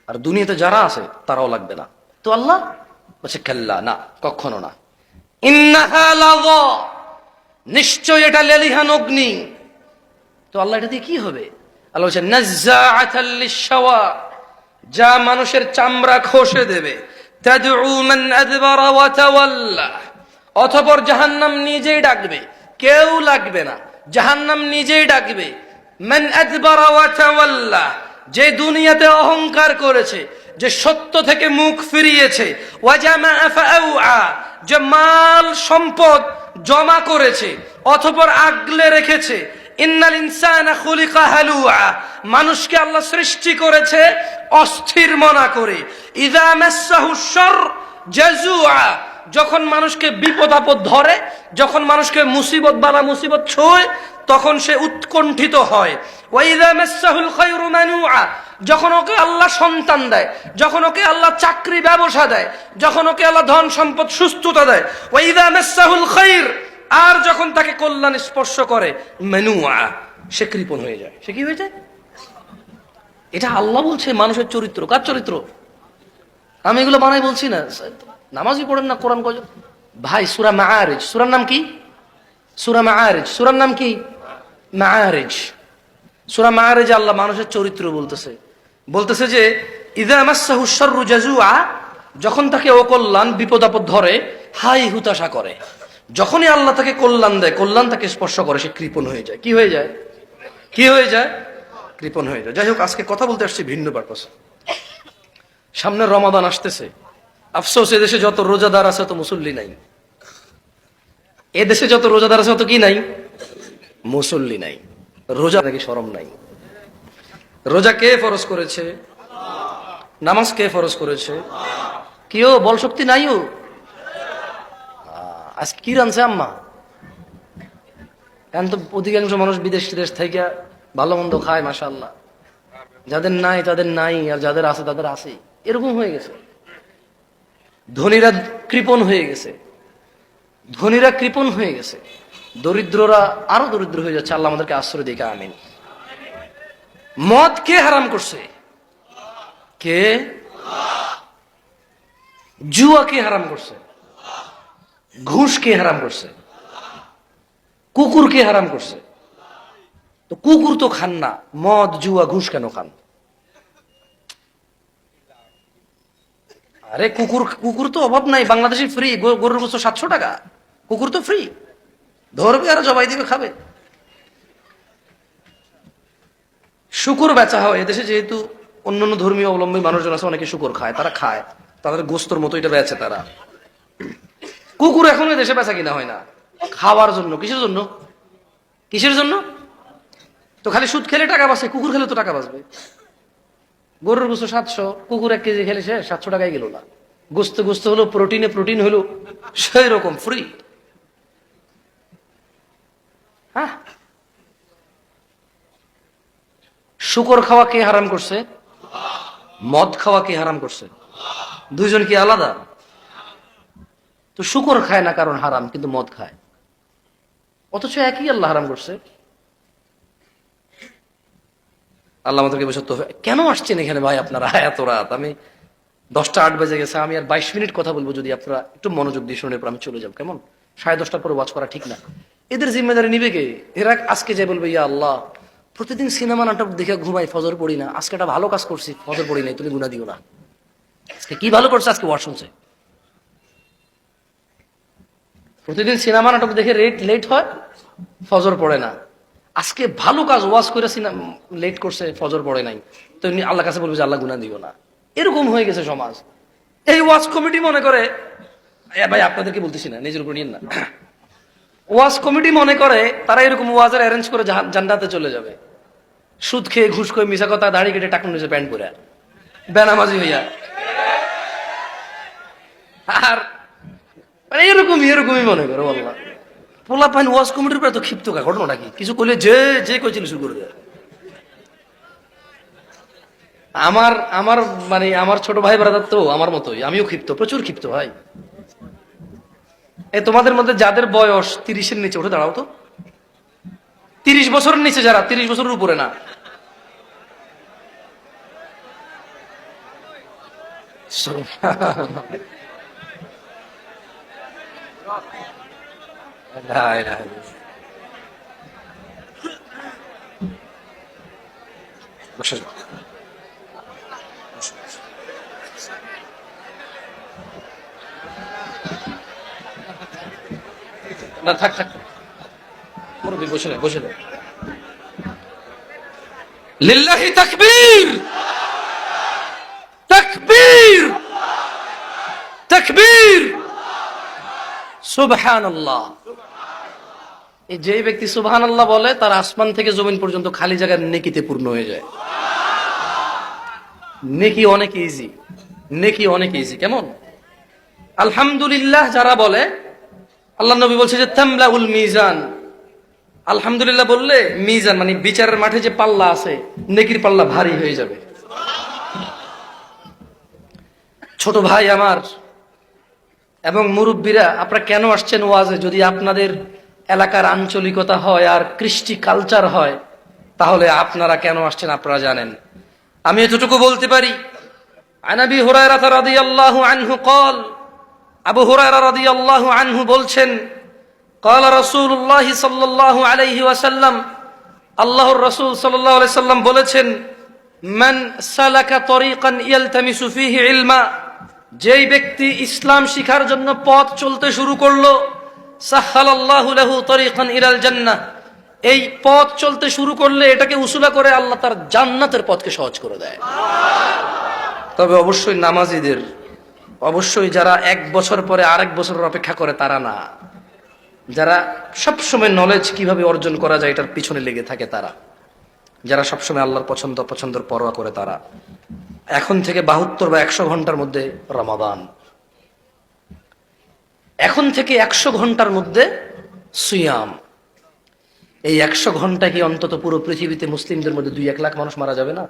আর দুনিয়াতে যারা আছে তারাও লাগবে না। তো আল্লাহ বলছে কাল্লা, না, কখনো না। ইন্নাহা লাযা, নিশ্চয় এটা লেলিহান অগ্নি। তো আল্লাহ এটা দিয়ে কি হবে? আল্লাহ বলছে নাজ্জাআতাল লিশ-শাওয়া, যা মানুষের চামড়া খসে দেবে। তাদউ মান আদবারা ওয়া তাওয়াল্লা, অতঃপর জাহান্নাম নিজেই ডাকবে, কেউ লাগবে না, জাহান্নাম নিজেই ডাকবে। মান আদবারা ওয়া তাওয়াল্লা, যে দুনিয়াতে অহংকার করেছে, যে সত্য থেকে মুখ ফিরিয়েছে। ওয়া জামাআ ফাআউআ, যে মাল সম্পদ জমা করেছে অতঃপর আগলে রেখেছে। ইন্নাল ইনসানা খুলিকা হালুআ, মানুষকে আল্লাহ সৃষ্টি করেছে অস্থির মনা করে। ইযা মাসসাহু শার জাজুআ, যখন মানুষকে বিপদ আপদ ধরে, যখন মানুষকে মুসিবত বালা মুসিবত ছোঁয়, তখন সে উৎকণ্ঠিত হয়। ওয়া ইযা মাসসাহুল খায়রু মানুআ, যখন ওকে আল্লাহ সন্তান দেয়, যখন ওকে আল্লাহ চাকরি ব্যবসা দেয়, যখন ওকে আল্লাহ ধন সম্পদ সুস্থতা দেয়। ওয়া ইযা মাসসাহুল খায়র, আর যখন তাকে কল্যাণ স্পর্শ করে, মানুআ, সে কৃপণ হয়ে যায়। সে কি হয়ে যায়? এটা আল্লাহ বলছে মানুষের চরিত্র। কার চরিত্র? আমি এগুলো বানাই বলছি না। নামাজই পড়েন না, কোরআন কয় ভাই। সূরা মাআরিজ, সূরার নাম কি? সূরা মাআরিজ, সূরার নাম কি? মাআরিজ। সূরা মাআরিজে আল্লাহ মানুষের চরিত্র বলতেছে, বলতেছে যে ইযা মাসসাহু শাররু জাজুআ, যখন তাকে অকল্যাণ বিপদ আপদ ধরে হাই হুতাশা করে। যখনই আল্লাহ তাকে কল্যাণ দেয়, কল্যাণ তাকে স্পর্শ করে, সে কৃপণ হয়ে যায়। কি হয়ে যায়? কি হয়ে যায়? কৃপণ হয়ে যায়। যাই হোক, আজকে কথা বলতে আসছি ভিন্ন পারপাসে। সামনে রমাদান আসতেছে। আফসোস, এদেশে যত রোজাদার আছে তত মুসল্লি নাই। এদেশে যত রোজাদার আছে তত কি নাই? মুসল্লি নাই। রোজা নাকি শরম নাই? রোজা কে ফরজ করেছে? নামাজ কে ফরজ করেছে? কেউ বল শক্তি নাইও। আজকে কি রানছে আম্মা? এখন তো অধিকাংশ মানুষ বিদেশ টিদেশ থেকে ভালো মন্দ খায়, মাশাআল্লাহ। যাদের নাই তাদের নাই, আর যাদের আছে তাদের আছে। এরকম হয়ে গেছে। ধনীরা কৃপণ হয়ে গেছে, ধনীরা কৃপণ হয়ে গেছে, দরিদ্ররা আরো দরিদ্র হয়ে যাচ্ছে। আল্লাহ আমাদেরকে আশ্রয় দিক, আমিন। মদ কে হারাম করছে? কে? জুয়া কে হারাম করছে? ঘুষ কে হারাম করছে? কুকুর কে হারাম করছে? তো কুকুর তো খান না, মদ জুয়া ঘুষ কেন খান? আরে কুকুর, কুকুর তো অভাব নাই, বাংলাদেশে ফ্রি। গরুর গোস্ত 700 টাকা, কুকুর তো ফ্রি। ধরবে আর জবাই দিবে, খাবে। শুকুর বেচা হয় এদেশে, যেহেতু অন্যান্য ধর্মীয় অবলম্বী মানুষজন আছে, অনেকে শুকুর খায়, তারা খায়, তাদের গোস্তর মতো এটা বেচে তারা। কুকুর এখনো দেশে বেচা কিনা হয় না, খাওয়ার জন্য। কিসের জন্য? কিসের জন্য? তো খালি সুদ খেলে টাকা বাঁচে, কুকুর খেলে তো টাকা বাঁচবে। গরুর গোস্ত 700, কুকুর 1 কেজি খেলে সে 700 টাকায় গেল না। গোস্ত গোস্ত হলো, প্রোটিনে প্রোটিন হলো, সেই রকম ফ্রি। হ্যাঁ, শুকর খাওয়া কে হারাম করছে? মদ খাওয়া কে হারাম করছে? দুইজন কি আলাদা? তো শুকর খায় না কারণ হারাম, কিন্তু মদ খায়, অথচ একই আল্লাহ হারাম করছে। আল্লাহ আমাদেরকে বসে তো কেন আসছেন এখানে ভাই আপনারা এত রাত? আমি 10টা 8 বেজে গেছে, আমি আর 22 মিনিট কথা বলবো, যদি আপনারা একটু মনোযোগ দিয়ে শুনে আমি চলে যাব, কেমন? 10:30টার পরে ওয়াজ করা ঠিক না। এদের জিম্মেদারি নিবে কে? এরা আজকে যে বলবে ইয়া আল্লাহ, প্রতিদিন সিনেমা নাটক দেখে ঘুমাই, ফজর পড়ি না, আজকে একটা ভালো কাজ করছি, ফজর পড়ি নাই, তুমি গুনাহ দিও না। আজকে কি ভালো করছে? আজকে ওয়াজ শুনছে। প্রতিদিন সিনেমা নাটক দেখে লেট হয়, ফজর পড়ে না, আজকে ভালো কাজ ওয়াজ করে লেট করছে, ফজর পড়ে নাই, তো আল্লাহ কাছে বলবে যে আল্লাহ গুনাহ দিও না। এরকম হয়ে গেছে সমাজ। এই ওয়াজ কমিটি মনে করে, ভাই আপনাদেরকে বলতেছি না, নিজের উপর নিয়েন না, ওয়াজ কমিটি মনে করে তারা এরকম ওয়াজের অ্যারেঞ্জ করে জান্নাতে চলে যাবে, সুদ খেয়ে, ঘুষ খেয়ে, মিশা কথা, দাড়ি কেটে, টাকুন নিচে প্যান্ট পরে, বেনামাজি হইয়া। আর এরকমই মনে করো আল্লাহ। পোলা পাইন ওয়াজ কমিটির উপরে তো ক্ষিপ্ত কা, ঘটনাটা কি? কিছু করলে যে কইছিল শুরু করে দেয়। আমার ছোট ভাই ব্রাদার তো আমার মতোই, আমিও ক্ষিপ্ত, প্রচুর ক্ষিপ্ত ভাই। তোমাদের মধ্যে যাদের বয়স 30-এর নিচে, উঠে দাঁড়াও তো। 30 বছরের নিচে যারা, 30 বছরের উপরে না। না, থাক থাক, মুরব্বি বসে না, বসে না। লিল্লাহি তাকবীর, তাকবীর, তাকবীর, সুবহানাল্লাহ। এই যে ব্যক্তি সুবহানাল্লাহ বলে, তার আসমান থেকে জমিন পর্যন্ত খালি জায়গা নেকিতে পূর্ণ হয়ে যায়। নেকি অনেক ইজি, নেকি অনেক ইজি। কেমন? আলহামদুলিল্লাহ যারা বলে, আল্লাহ নবী বলছে যে তামলাউল মিজান, আলহামদুলিল্লাহ বললে মিজান মানে বিচারের মাঠে যে পাল্লা আছে, নেকির পাল্লা ভারী হয়ে যাবে। ছোট ভাই আমার এবং মুরব্বীরা, আপনারা কেন আসছেন ওয়াজে? যদি আপনাদের এলাকার আঞ্চলিকতা হয় আর কৃষ্টি কালচার হয়, তাহলে আপনারা কেন আসছেন আপনারা জানেন। আমি এতটুকু বলতে পারি, আন আবি হুরায়রা রাদিয়াল্লাহু আনহু قال, আবু হুরায়রা রাদিয়াল্লাহু আনহু বলছেন, قال رسول الله صلى الله عليه وسلم, আল্লাহর রাসূল সাল্লাল্লাহু আলাইহি সাল্লাম বলেছেন, মান সালাকা তরিকান ইয়ালতামিসু ফীহি ইলমা, যেই ব্যক্তি ইসলাম শিখার জন্য পথ চলতে শুরু করলো, সাহহালাল্লাহু লাহু তরিকান ইলাল জান্নাহ, এই পথ চলতে শুরু করলে এটাকে উসুলা করে আল্লাহ তার জান্নাতের পথকে সহজ করে দেয়। তবে অবশ্যই নামাজীদের, অবশ্যই যারা 1 বছর পরে আরেক বছরের অপেক্ষা করে তারা না, যারা সবসময় নলেজ কিভাবে অর্জন করা যায় এটার পিছনে লেগে থাকে তারা, যারা সবসময় আল্লাহর পছন্দের পরোয়া করে তারা। এখন থেকে 72 বা 100 ঘন্টার মধ্যে রমাদান, এখন থেকে 100 ঘন্টার মধ্যে সিয়াম। এই 100 ঘন্টা কি অন্তত পুরো পৃথিবীতে মুসলিমদের মধ্যে 2-1 লাখ মানুষ মারা যাবে না?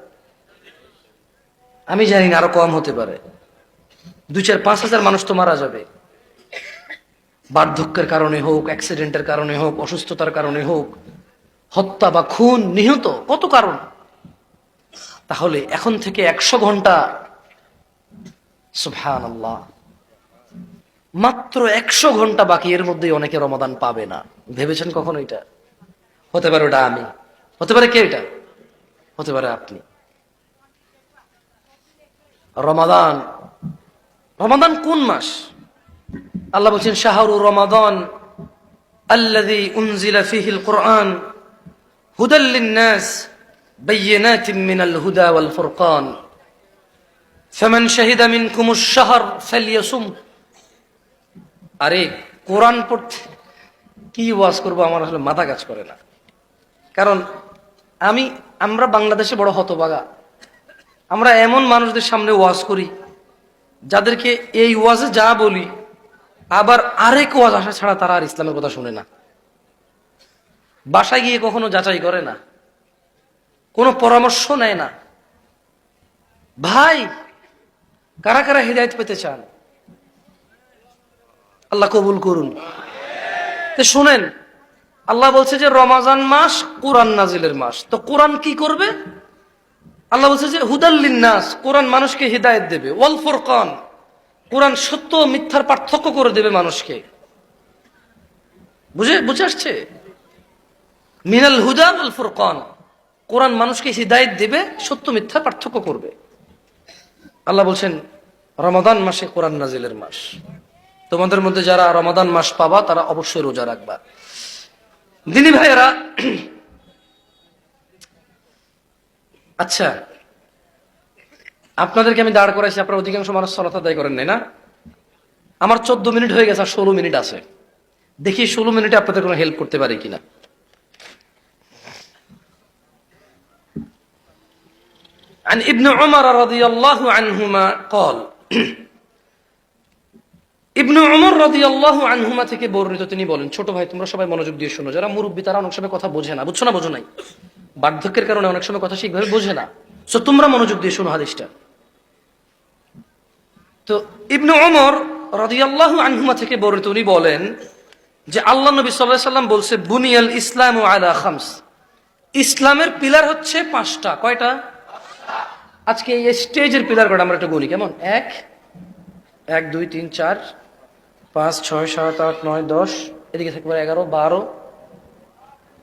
আমি জানি না, আরো কম হতে পারে। 2-4-5 হাজার মানুষ তো মারা যাবে, বার্ধক্যের কারণে হোক, অ্যাক্সিডেন্টের কারণে হোক, অসুস্থতার কারণে হোক, হত্যা বা খুন, নিহত, কত কারণ। তাহলে এখন থেকে 100 ঘন্টা, সুবহানাল্লাহ, মাত্র 100 ঘন্টা বাকি, এর মধ্যে অনেকে রমাদান পাবে না। ভেবেছেন কখনো এটা? হতে পারে ওটা আমি, হতে পারে কে, এটা হতে পারে আপনি। রমাদান, রমাদান কোন মাস? আল্লাহ বলছেন শাহরু রমাদান আল্লাযী উনজিলা ফীহিল কুরআন হুদাল লিন-নাস বায়িনাতিন মিনাল হুদা ওয়াল ফুরকান ফামান শাহিদা মিনকুমুশ শাহর ফালইয়াসুম। আরে কোরআন পড়তে কি ওয়াজ করব, আমার আসলে মাথা কাজ করে না। কারণ আমরা বাংলাদেশে বড় হতভাগা, আমরা এমন মানুষদের সামনে ওয়াজ করি যাদেরকে এই ওয়াজে যা বলি আবার আরেক ওয়াজ আসা ছাড়া তারা আর ইসলামের কথা শুনে না, বাসায় গিয়ে কখনো যাচাই করে না, কোনো পরামর্শ নেয় না। ভাই, কারা কারা হিদায়াত পেতে চান? আল্লাহ কবুল করুন। তো শুনেন, আল্লাহ বলছে যে রমাজান মাস কোরআন নাজিলের মাস, তো কোরআন কি করবে? আল্লাহ বলছে যে হুদাল্লিন নাস, কোরআন মানুষকে হিদায়েত দেবে, ওয়াল ফুরকান, কোরআন সত্য ও মিথ্যার পার্থক্য করে দেবে মানুষকে। বুঝে আসছে? মিনাল হুদা ওয়াল ফুরকান, কোরআন মানুষকে হিদায়েত দেবে, সত্য মিথ্যা পার্থক্য করবে। আল্লাহ বলছেন রমাদান মাসে কোরআন নাজিলের মাস, তোমাদের মধ্যে যারা রমাদান মাস পাবা তারা অবশ্যই রোজা রাখবা। দিনী ভাইয়েরা, আচ্ছা আপনাদেরকে আমি দাঁড় করাইছি, আপনারা অধিকাংশ মানুষ সালাত আদায় করেন নাই না? আমার 14 মিনিট হয়ে গেছে, আর 16 মিনিট আছে। দেখি 16 মিনিটে আপনাদের কোনো হেল্প করতে পারি কিনা। عن ابن عمر رضي الله عنهما قال ইবনে উমর রাদিয়াল্লাহু আনহুমা থেকে বর্ণিত, তিনি বলেন, ছোট ভাই তোমরা সবাই মনোযোগ দিয়ে শোনো, যারা মুরব্বী তারা অনেক সময় কথা বোঝে না, বুঝছো না, বোঝো নাই, বার্ধক্যের কারণে অনেক সময় কথা ঠিকভাবে বোঝে না, সো তোমরা মনোযোগ দিয়ে শোনো হাদিসটা। তো ইবনে উমর রাদিয়াল্লাহু আনহুমা থেকে বর্ণিত, উনি বলেন যে আল্লাহ নবী সাল্লাল্লাহু আলাইহি সাল্লাম বলছে, বুনিয়াল ইসলামু আলা খামস, ইসলামের পিলার হচ্ছে 5টা। কয়টা? আজকে এই স্টেজের পিলার কয়টা আমরা একটু গুনি, কেমন? 1 2 3 4 5 6 7 8 9 10, এদিকে থাকবে 11 12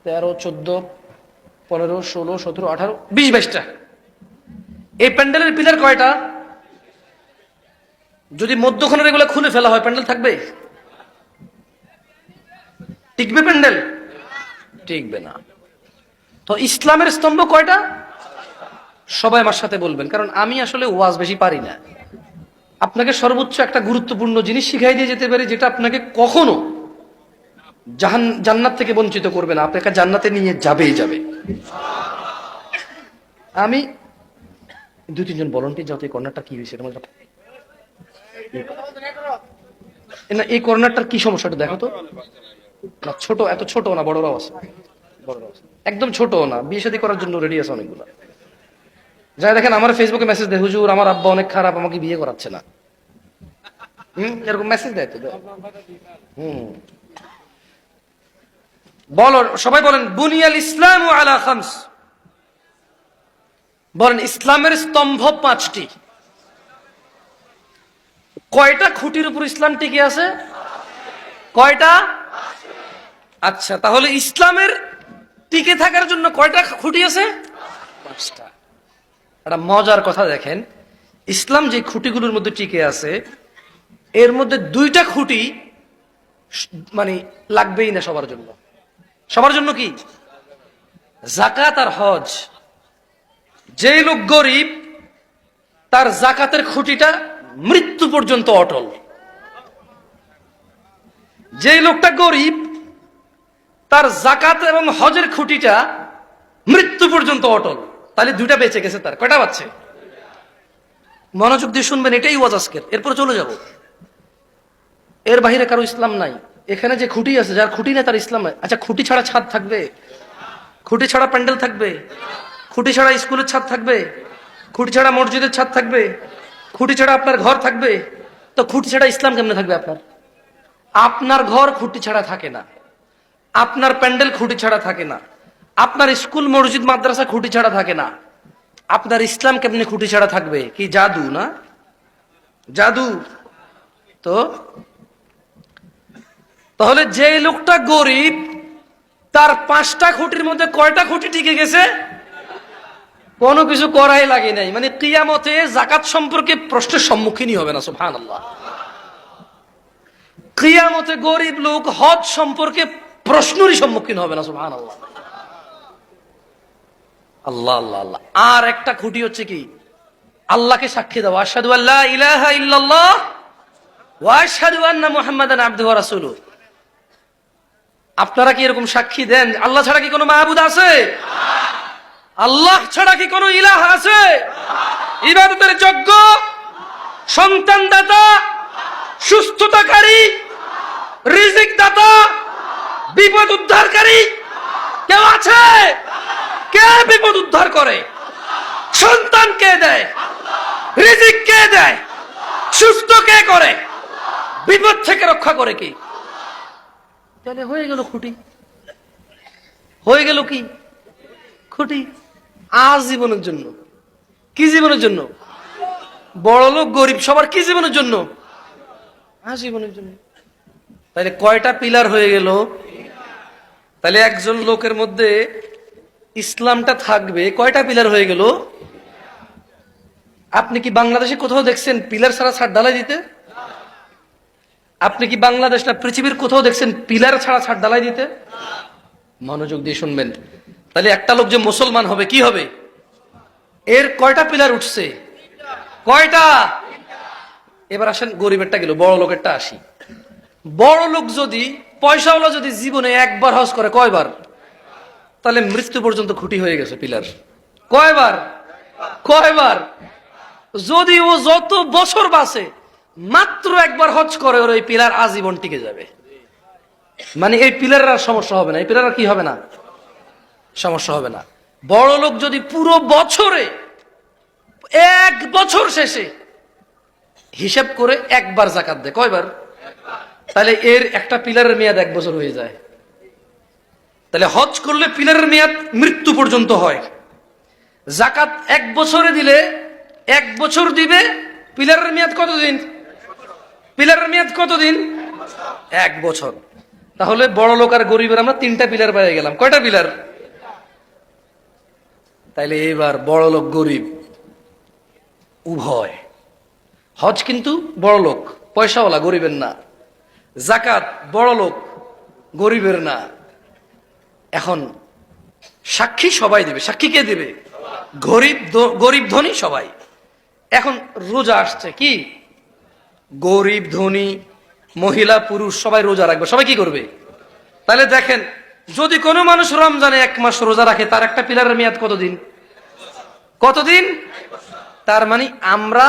13 14 15 16 17 18 20 22টা। এই প্যান্ডেলের পিলার কয়টা? যদি মধ্যখানের এগুলো খুলে ফেলা হয় প্যান্ডেল থাকবে? টিকবে প্যান্ডেল? টিকবে না। তো ইসলামের স্তম্ভ কয়টা? সবাই আমার সাথে বলবেন, কারণ আমি আসলে ওয়াজ বেশি পারি না। আপনাকে সর্বোচ্চ একটা গুরুত্বপূর্ণ জিনিস শিখাই দিয়ে যেতে পারি, যেটা আপনাকে কখনো জান্নাত থেকে বঞ্চিত করবে না, আপনাকে জান্নাতে নিয়ে যাবেই যাবে। আমি 2-3 জন ভলান্টিয়ার যাতে কর্নারটা কি হয়েছে, না এই কর্নারটার কি সমস্যাটা দেখো তো। না ছোট, এত ছোট না, বড়রাও আছে, বড়রাও আছে, একদম ছোট না, বিয়ে শাদী করার জন্য রেডি আছে অনেকগুলো। যাই দেখেন আমার ফেসবুকে মেসেজ দেয়, হুজুর আমার আব্বা অনেক খারাপ, আমাকে বিয়ে করাচ্ছে না, এরকম মেসেজ দেয় তো। বলো সবাই বলেন, বুনিয়াল ইসলামু আলা খামস, বলেন ইসলামের স্তম্ভ 5টি। কয়টা খুঁটির উপর ইসলাম টিকে আছে? কয়টা? আচ্ছা, তাহলে ইসলামের টিকে থাকার জন্য কয়টা খুঁটি আছে? 5টা। একটা মজার কথা দেখেন, ইসলাম যে খুঁটিগুলোর মধ্যে টিকে আছে এর মধ্যে 2টা খুঁটি মানে লাগবেই না সবার জন্য। সবার জন্য কি? যাকাত আর হজ। যেই লোক গরিব তার যাকাতের খুঁটিটা মৃত্যু পর্যন্ত অটল। যেই লোকটা গরিব তার যাকাত এবং হজের খুঁটিটা মৃত্যু পর্যন্ত অটল। তাহলে 2টা বেঁচে গেছে, তার কয়টা বাচ্চে? মনোযোগ দিয়ে শুনবেন, এটাই ওয়াজ আজকের, এরপরে চলে যাব। এর বাহিরে কারো ইসলাম নাই। এখানে যে খুঁটি আছে, যার খুঁটি নেই তার ইসলাম নাই। আচ্ছা, খুঁটি ছাড়া ছাদ থাকবে? খুঁটি ছাড়া প্যান্ডেল থাকবে? খুঁটি ছাড়া স্কুলের ছাদ থাকবে? খুঁটি ছাড়া মসজিদের ছাদ থাকবে? খুঁটি ছাড়া আপনার ঘর থাকবে? তো খুঁটি ছাড়া ইসলাম কেমনে থাকবে আপনার? আপনার ঘর খুঁটি ছাড়া থাকে না, আপনার প্যান্ডেল খুঁটি ছাড়া থাকে না, আপনার স্কুল মসজিদ মাদ্রাসা খুঁটি ছাড়া থাকে না, আপনার ইসলাম কেমনে খুঁটি ছাড়া থাকবে? কি জাদু? না জাদু তো। তাহলে যে লোকটা গরিব তার 5টা খুঁটির মধ্যে কয়টা খুঁটি টিকে গেছে? কোনো কিছু করাই লাগে নাই, মানে কিয়ামতে যাকাত সম্পর্কে প্রশ্নের সম্মুখীনই হবে না। সুবহানাল্লাহ। কিয়ামতে গরিব লোক হজ সম্পর্কে প্রশ্নেরই সম্মুখীন হবে না। সুবহানাল্লাহ। আল্লাহ আল্লাহ আল্লাহ। আর একটা খুঁটি হচ্ছে কি? আল্লাহকে সাক্ষী দাও, আশহাদু আল্লা ইলাহা ইল্লাল্লাহ ওয়া আশহাদু আন্না মুহাম্মাদান আবদুহু ওয়া রাসূলুহু। আপনারা কি এরকম সাক্ষী দেন? আল্লাহ ছাড়া কি কোনো মাহবুদ আছে? আল্লাহ ছাড়া কি কোনো ইলাহ আছে? ইবাদতের যোগ্য, সন্তান দাতা, সুস্থতাকারী, রিজিক দাতা, বিপদ উদ্ধারকারী কেউ আছে? কে বিপদ উদ্ধার করে? সন্তান কে দেয়? রিজিক কে দেয়? সুস্থ কে করে? বিপদ থেকে রক্ষা করে কি? তাহলে হয়ে গেল খুঁটি। হয়ে গেল কি? খুঁটি আজীবনের জন্য। কি জীবনের জন্য? বড় লোক গরিব সবার কি জীবনের জন্য? জীবনের জন্য। তাহলে কয়টা পিলার হয়ে গেল? তাহলে একজন লোকের মধ্যে ইসলামটা থাকবে, কয়টা পিলার হয়ে গেল? আপনি কি বাংলাদেশে কোথাও দেখছেন পিলার ছাড়া ছাদ ঢালাই দিতে? আপনি কি বাংলাদেশ না পৃথিবীর কোথাও দেখছেন পিলার ছাড়া ছাদ ঢালাই দিতে? মনোযোগ দিয়ে শুনবেন। তাহলে একটা লোক যে মুসলমান হবে, কি হবে? এর কয়টা পিলার উঠছে? কয়টা? এবার আসেন গরিবেরটা গেল, বড় লোকেরটা আসি। বড় লোক যদি, পয়সাওয়ালা যদি জীবনে একবার হজ করে, কয়বার? তাহলে মৃত্যু পর্যন্ত খুঁটি হয়ে গেছে পিলার। কয়বার? কয়বার? যদি ও যত বছর বাঁচে মাত্র একবার হজ করে, ওর এই পিলার আজীবন টিকে যাবে। মানে এই পিলারের আর সমস্যা হবে না, এই পিলার আর কি হবে না? সমস্যা হবে না। বড় লোক যদি পুরো বছরে এক বছর শেষে হিসাব করে একবার যাকাত দেয়, কয়বার? তাহলে এর একটা পিলারের মেয়াদ 1 বছর হয়ে যায়। তাহলে হজ করলে পিলারের মেয়াদ মৃত্যু পর্যন্ত হয়। যাকাত 1 বছরে দিলে 1 বছর দিবে, পিলারের মেয়াদ কতদিন? পিলারের মেয়াদ কতদিন? 1 বছর। তাহলে বড় লোক আর গরিবের আমরা 3টা পিলার পেয়ে গেলাম। কয়টা পিলার? তাইলে এবার বড় লোক গরিব উভয়। হজ কিন্তু বড় লোক পয়সাওয়ালা, গরিবের না। যাকাত বড় লোক গরিবের না। এখন সাক্ষী সবাই দেবে। সাক্ষী কে দেবে? গরিব ধনী সবাই। এখন রোজা আসছে, কি গরিব ধনী মহিলা পুরুষ সবাই রোজা রাখবে। সবাই কি করবে? তাহলে দেখেন, যদি কোনো মানুষ রমজানে 1 মাস রোজা রাখে, তার একটা পিলারের মেয়াদ কতদিন? কতদিন? তার মানে আমরা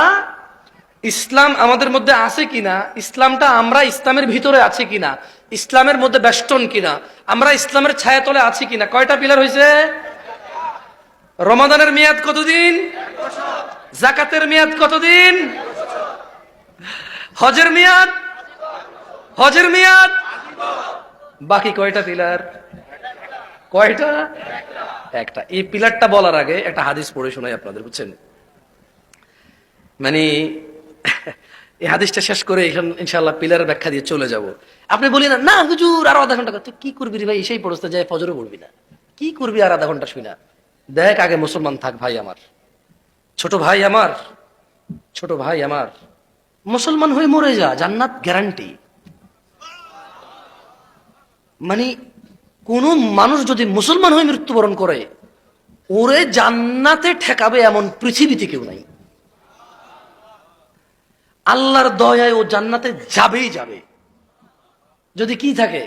ইসলাম আমাদের মধ্যে আছে কিনা, ইসলামটা আমরা ইসলামের ভিতরে আছে কিনা, ইসলামের মধ্যে বেষ্টন কিনা, আমরা ইসলামের ছায়াতলে আছি কিনা, কয়টা পিলার হয়েছে? রমাদানের মেয়াদ কতদিন? যাকাতের মেয়াদ কতদিন? হজের মেয়াদ? হজের মেয়াদ? বাকি কয়টা পিলার? কয়টা? একটা। এই পিলারটা বলার আগে একটা হাদিস পড়ে শোনাই আপনাদের, বুঝছেন? মানে এই হাদিসটা শেষ করে এখন ইনশাআল্লাহ পিলারের ব্যাখ্যা দিয়ে চলে যাব। আপনি বলি না, না হুজুর আরো আধা ঘন্টা, তুই কি করবি রে ভাই, এসেই পড়তে যায়, ফজরও পড়বি না, কি করবি আর আধা ঘন্টা শুই না? দেখ আগে মুসলমান থাক ভাই আমার, ছোট ভাই আমার, ছোট ভাই আমার, মুসলমান হয়ে মরে যা, জান্নাত গ্যারান্টি। মানে কোন মানুষ যদি মুসলমান হয়ে মৃত্যুবরণ করে, ওরে জান্নাতে ঠেকাবে এমন পৃথিবীতে কেউ নাই। আল্লাহর দয়ায় ও জান্নাতে যাবেই যাবে। যদি কি থাকে?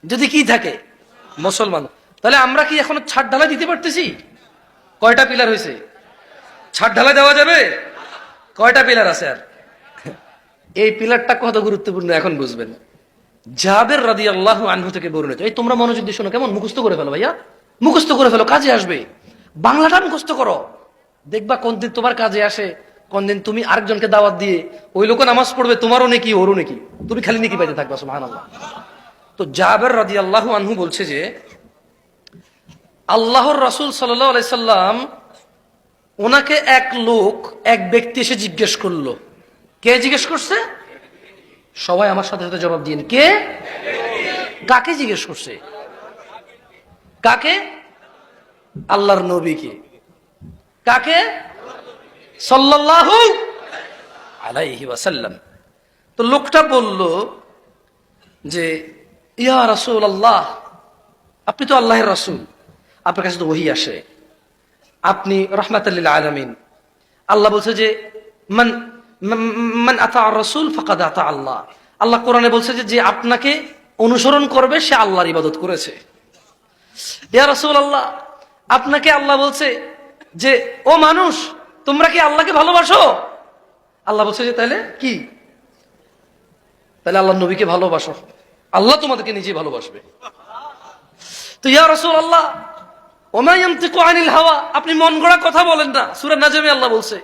যদি কি থাকে? মুসলমান। তাহলে আমরা কি এখন ছাদ ঢালাই দিতে পারতেছি? কয়টা পিলার হয়েছে? ছাদ ঢালাই দেওয়া যাবে? কয়টা পিলার আছে? আর এই পিলারটা কত গুরুত্বপূর্ণ এখন বুঝবেন। জাবের রাদিয়াল্লাহু আনহু থেকে বর্ণিত। এই তোমরা মনোযোগ দিয়ে শোনো, কেমন মুখস্থ করে ফেলো ভাইয়া, মুখস্থ করে ফেলো, কাজে আসবে। বাংলাটা মুখস্থ করো, দেখবা কোনদিন তোমার কাজে আসে, কোনদিন তুমি আরেকজনকে দাওয়াত দিয়ে ওই লোক নামাজ পড়বে, তোমারও নেকি ওরও নেকি, তুমি খালি নেকি পাইতে থাকবা, সুবহানাল্লাহ। তো জাবের রাদিয়াল্লাহু আনহু বলছে যে আল্লাহর রাসূল সাল্লাল্লাহু আলাইহি সাল্লাম ওনাকে এক লোক, এক ব্যক্তি এসে জিজ্ঞেস করলো। কে জিজ্ঞেস করছে? সবাই আমার সাথে সাথে জবাব দিন। কে? কাকে জিজ্ঞেস করছে? কাকে? আল্লাহর নবীকে। কাকে? সাল্লাল্লাহু আলাইহি ওয়াসাল্লাম। তো লোকটা বলল যে ইয়া রাসূলুল্লাহ, আপনি তো আল্লাহর রাসূল, আপনার কাছে তো ওহী আসে, আপনি রাহমাতাল লিল আলামিন। আল্লাহ বলছে যে মান মান আতা রাসূল ফাকাদ আতা আল্লাহ। আল্লাহ কোরআনে বলছে যে যে আপনাকে অনুসরণ করবে সে আল্লাহর ইবাদত করেছে। ইয়া রাসূলুল্লাহ, আপনাকে আল্লাহ বলছে যে ও মানুষ, তোমরা কি আল্লাহকে ভালোবাসো? আল্লাহ বলছে যে তাহলে কি? তাহলে আল্লাহর নবীকে ভালোবাসো, আল্লাহ তোমাদেরকে নিজে ভালোবাসবে। তো ইয়া রাসূলুল্লাহ ওমা ইয়ানতিকু আনিল হাওয়া, আপনি মন গড়া কথা বলেন না। সূরা নাজমে আল্লাহ বলছে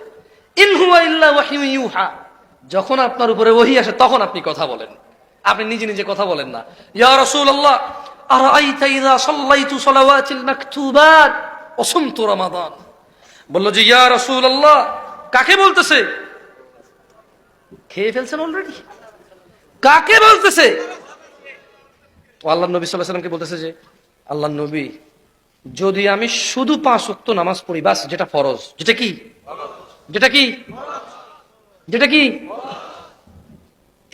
ইন হুয়া ইল্লা ওয়াহিয়ুন ইউহা, যখন আপনার উপরে ওহী আসে তখন আপনি কথা বলেন, আপনি নিজে নিজে কথা বলেন না। ইয়া রাসূলুল্লাহ আরাআইতা ইযা সাল্লাইতু সালাওয়াতিল মাকতুবাত ওয়া সুমতু রমাদান, বলল যে ইয়া রাসূলুল্লাহ, কাকে বলতেছে? খেয়ে ফেলছেন অলরেডি। কাকে বলতেছে? ও আল্লাহ নবী সাল্লাল্লাহু আলাইহি ওয়াসাল্লামকে বলতেছে যে আল্লাহ নবী, যদি আমি শুধু 5 ওয়াক্ত নামাজ পড়ি, বাস, যেটা ফরজ, যেটা কি যেটা কি যেটা কি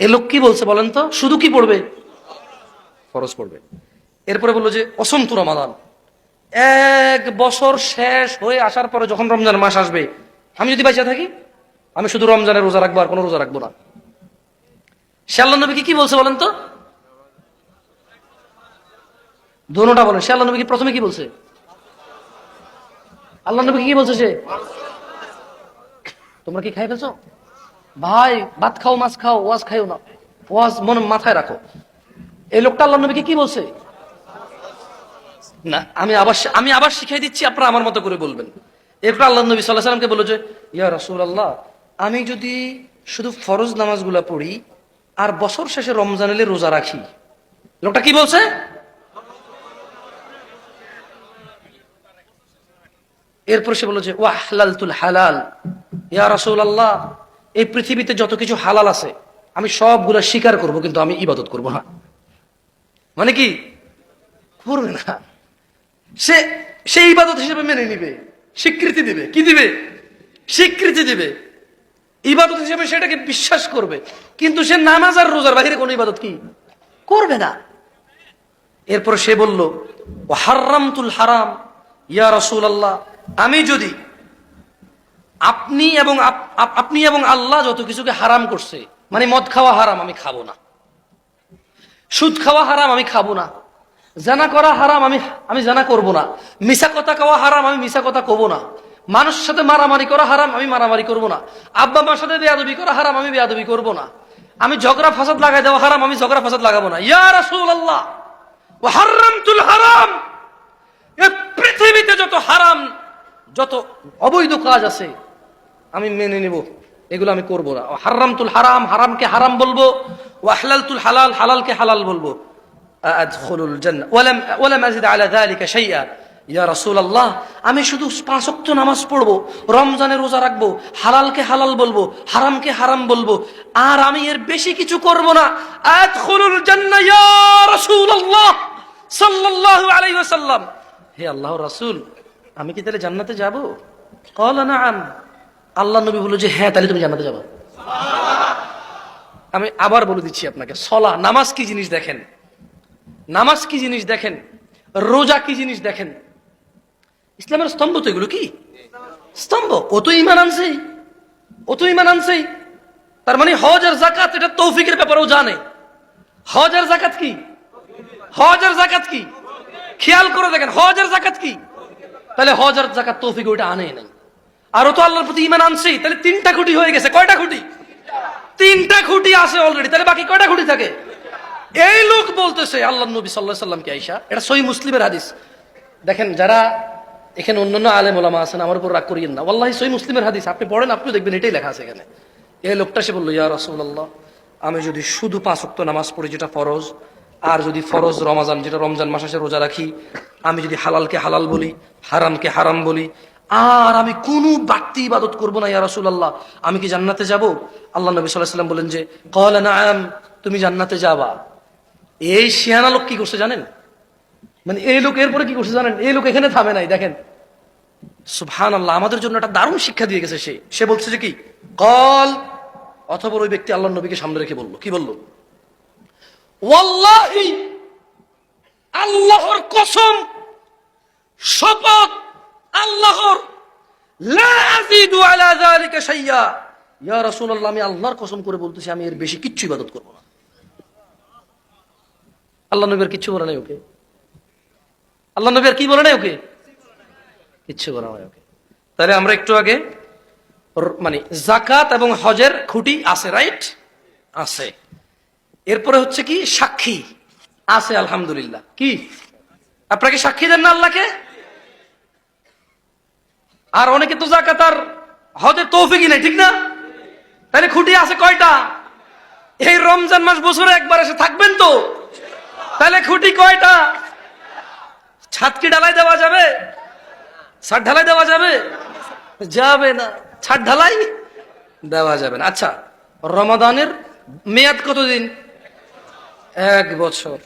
এ লোক কি বলছে বলেন তো? শুধু কি পড়বে? ফরজ পড়বে। এরপরে বললো যে অসন্ত রমাদান, 1 বছর শেষ হয়ে আসার পরে যখন রমজান মাস আসবে, আমি যদি বাইচা থাকি, আমি শুধু রমজানের রোজা রাখবো, আর কোনো রোজা রাখবো না। সে আল্লাহ নবীকে কি বলছে বলেন তো? দোনোটা বলেন। সে আল্লাহ নবীকে প্রথমে কি বলছে? আল্লাহ নবীকে কি বলছে? সে, তোমরা কি খাই ফেলছো ভাই? ভাত খাও, মাছ খাও, ওয়াজ খাইও না, ওয়াজ মনে মাথায় রাখো। এই লোকটা আল্লাহ নবীকে কি বলছে? না, আমি আবার শিখাই দিচ্ছি, আপনারা আমার মতো করে বলবেন। এরপর আল্লাহ নবী সাল্লাল্লাহু আলাইহি ওয়াসাল্লামকে বলল যে ইয়া রাসূলুল্লাহ, আমি যদি শুধু ফরজ নামাজগুলা পড়ি আর বছর শেষে রমজান এলে রোজা রাখি। লোকটা কি বলছে? এরপর সে বলল যে ওয়া হালালতুল হালাল, ইয়া রাসূলুল্লাহ, এই পৃথিবীতে যত কিছু হালাল আছে আমি সবগুলা স্বীকার করব, কিন্তু আমি ইবাদত করব না। মানে কি করবে না? সে ইবাদত হিসেবে মেনে নিবে, স্বীকৃতি দিবে। কি দিবে? স্বীকৃতি দিবে, ইবাদত হিসেবে সেটাকে বিশ্বাস করবে, কিন্তু সে নামাজ আর রোজার বাহিরে কোনো ইবাদত কি করবে না। এরপর সে বলল ও হারামতুল হারাম, ইয়া রাসূলুল্লাহ, আমি যদি আপনি এবং আল্লাহ যত কিছুকে হারাম করছে, মানে মদ খাওয়া হারাম, আমি খাবো না। সুদ খাওয়া হারাম, আমি খাবো না। জানা করা হারাম, আমি জানা করব না। মিছা কথা খাওয়া হারাম, আমি মিছা কথা কব না। মানুষের সাথে মারামারি করা হারাম, আমি মারামারি করব না। আব্বা মার সাথে বেয়াদবি করা হারাম, আমি বেয়াদবি করব না। আমি ঝগড়া ফাসাদ লাগাই দেওয়া হারাম, আমি ঝগড়া ফাসাদ লাগাবো না। ইয়া রাসূলুল্লাহ ওয়া হারামতুল হারাম, এই পৃথিবীতে যত হারাম, যত অবৈধ কাজ আছে আমি মেনে নেব, এগুলো আমি করব না। হারামতুল হারাম, হারামকে হারাম বলবো। ওয়া হালালতুল হালাল, হালালকে হালাল বলবো। আদখুলুল জান্নাহ ওয়া লাম আযিদ আলা যালিকা শাইআ, ইয়া রাসূলুল্লাহ, আমি শুধু 5 ওয়াক্ত নামাজ পড়বো, রমজানে রোজা রাখবো, হালালকে হালাল বলবো, হারামকে হারাম বলবো, আর আমি এর বেশি কিছু করব না। আদখুলুল জান্নাহ ইয়া রাসূলুল্লাহ সাল্লাল্লাহু আলাইহি ওয়াসাল্লাম, হে আল্লাহর রাসূল, আমি কি তাহলে জান্নাতে যাব? ক্বালা নাআম, আল্লাহ নবী বলল যে হ্যাঁ, তাহলে তুমি জান্নাতে যাবে। আমি আবার বলে দিচ্ছি আপনাকে, সলাহ, নামাজ কি জিনিস দেখেন, নামাজ কি জিনিস দেখেন, রোজা কি জিনিস দেখেন। ইসলামের স্তম্ভ তো এগুলো। কি স্তম্ভ? ও তো ঈমান আনছেই, ও তো ঈমান আনছেই। তার মানে হজ আর যাকাত, এটা তৌফিকের ব্যাপারেও জানে। হজ আর যাকাত কি? হজ আর যাকাত কি? খেয়াল করে দেখেন, হজ আর যাকাত কি? তাহলে হজ আর যাকাত তৌফিক ওইটা আনে নাই। আর ও তো আল্লাহর প্রতি ঈমান আনছেই, তাহলে 3টা খুঁটি হয়ে গেছে। কয়টা খুঁটি? 3টা খুঁটি আছে অলরেডি, তাহলে বাকি কয়টা খুঁটি থাকে? এই লোক বলতেছে আল্লাহ নবী সাল্লাল্লাহু আলাইহি ওয়াসাল্লামকে, আয়েশা, এটা সহিহ মুসলিমের হাদিস। দেখেন, যারা এখানে অন্যান্য আলেম ওলামা আছেন, আমার উপর রাগ করিয়েন না, ওয়াল্লাহি সহিহ মুসলিমের হাদিস, আপনি পড়েন, আপনিও দেখবেন এটাই লেখা আছে এখানে। এই লোকটা সে বললো, ইয়া রাসূলুল্লাহ, আমি যদি শুধু 5 ওয়াক্ত নামাজ পড়ি, যেটা ফরজ, আর যদি ফরজ রমাজান, যেটা রমজান মাস আসে, রোজা রাখি, আমি যদি হালালকে হালাল বলি, হারামকে হারাম বলি, আর আমি কোনো বাড়তি ইবাদত করবো না, ইয়া রাসূলুল্লাহ, আমি কি জান্নাতে যাব? আল্লাহ নবী সাল্লাল্লাহু আলাইহি ওয়াসাল্লাম বলেন যে ক্বালা নাআম, তুমি জান্নাতে যাবা। এই শিয়ানা লোক কি করছে জানেন? মানে এই লোক এরপরে কি করছে জানেন? এই লোক এখানে থামে নাই, দেখেন সুবহানাল্লাহ, আমাদের জন্য একটা দারুণ শিক্ষা দিয়ে গেছে। সে বলছে যে কি কল, অথবা ওই ব্যক্তি আল্লাহর নবীকে সামনে রেখে বলল, কি বলল? ওয়াল্লাহি, আল্লাহর কসম, শপথ আল্লাহর, লা আযীদু আলা যালিকা শাইআ, ইয়া রাসূলুল্লাহ, আমি আল্লাহর কসম করে বলতেছি, আমি এর বেশি কিচ্ছু ইবাদত করব না। আল্লাহ নবী আর কিচ্ছু বলে নাই ওকে। আল্লাহ নবী আর কি বলে নাই ওকে? কিচ্ছু বলে নাই ওকে। তাহলে আমরা একটু আগে মানে যাকাত এবং হজের খুঁটি আছে, রাইট? আছে। এরপরে হচ্ছে কি সাক্ষী আছে, আলহামদুলিল্লাহ। কি আপনাকে সাক্ষী দেন না আল্লাহকে? আর অনেকে তো যাকাত আর হজের তৌফিকই নাই, ঠিক না? তাহলে খুঁটি আছে কয়টা? এই রমজান মাস বছরে একবার এসে থাকবেন তো, তাহলে খুঁটি কয়টা? ছাদ কি ঢালাই দেওয়া যাবে? ছাদ ঢালাই দেওয়া যাবে? যাবে না, ছাদ ঢালাই দেওয়া যাবে না। আচ্ছা, রমাদানের মেয়াদ কতদিন? 1 বছর।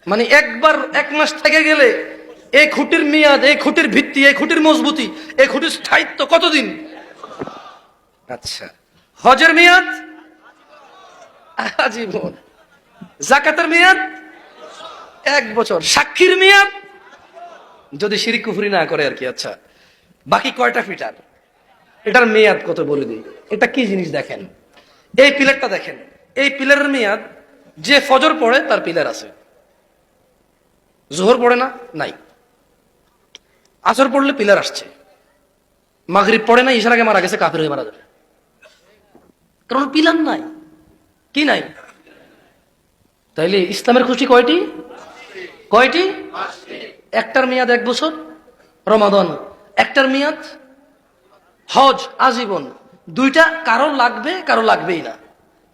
মানে একবার 1 মাস থেকে গেলে এই খুঁটির মেয়াদ, এই খুঁটির ভিত্তি, এই খুঁটির মজবুতি, এই খুঁটির স্থায়িত্ব কতদিন? আচ্ছা, হজের মেয়াদ আজীবন, যাকাতের মেয়াদ 1 বছর, সাক্ষীর মেয়াদ যদি শিরক কুফরি না করে আর কি। আচ্ছা, বাকি কয়টা ফিটার, এটার মেয়াদ কত বলে দিই। এটা কি জিনিস দেখেন, এই পিলারটা দেখেন, এই পিলারের মেয়াদ, যে ফজর পড়ে তার পিলার আছে, জোহর পড়ে না, নাই। আসর পড়লে পিলার আসছে, মাগরিব পড়ে না, ইশার আগে মারা গেছে, কাফের হয়ে মারা যাবে, কারণ পিলার নাই। কি নাই? তাইলে ইসলামের খুশি কয়টি? কয়টি? একটার মেয়াদ 1 বছর রমাদান, একটার মেয়াদ হজ আজীবন। দুইটা কারো লাগবে, কারো লাগবেই না।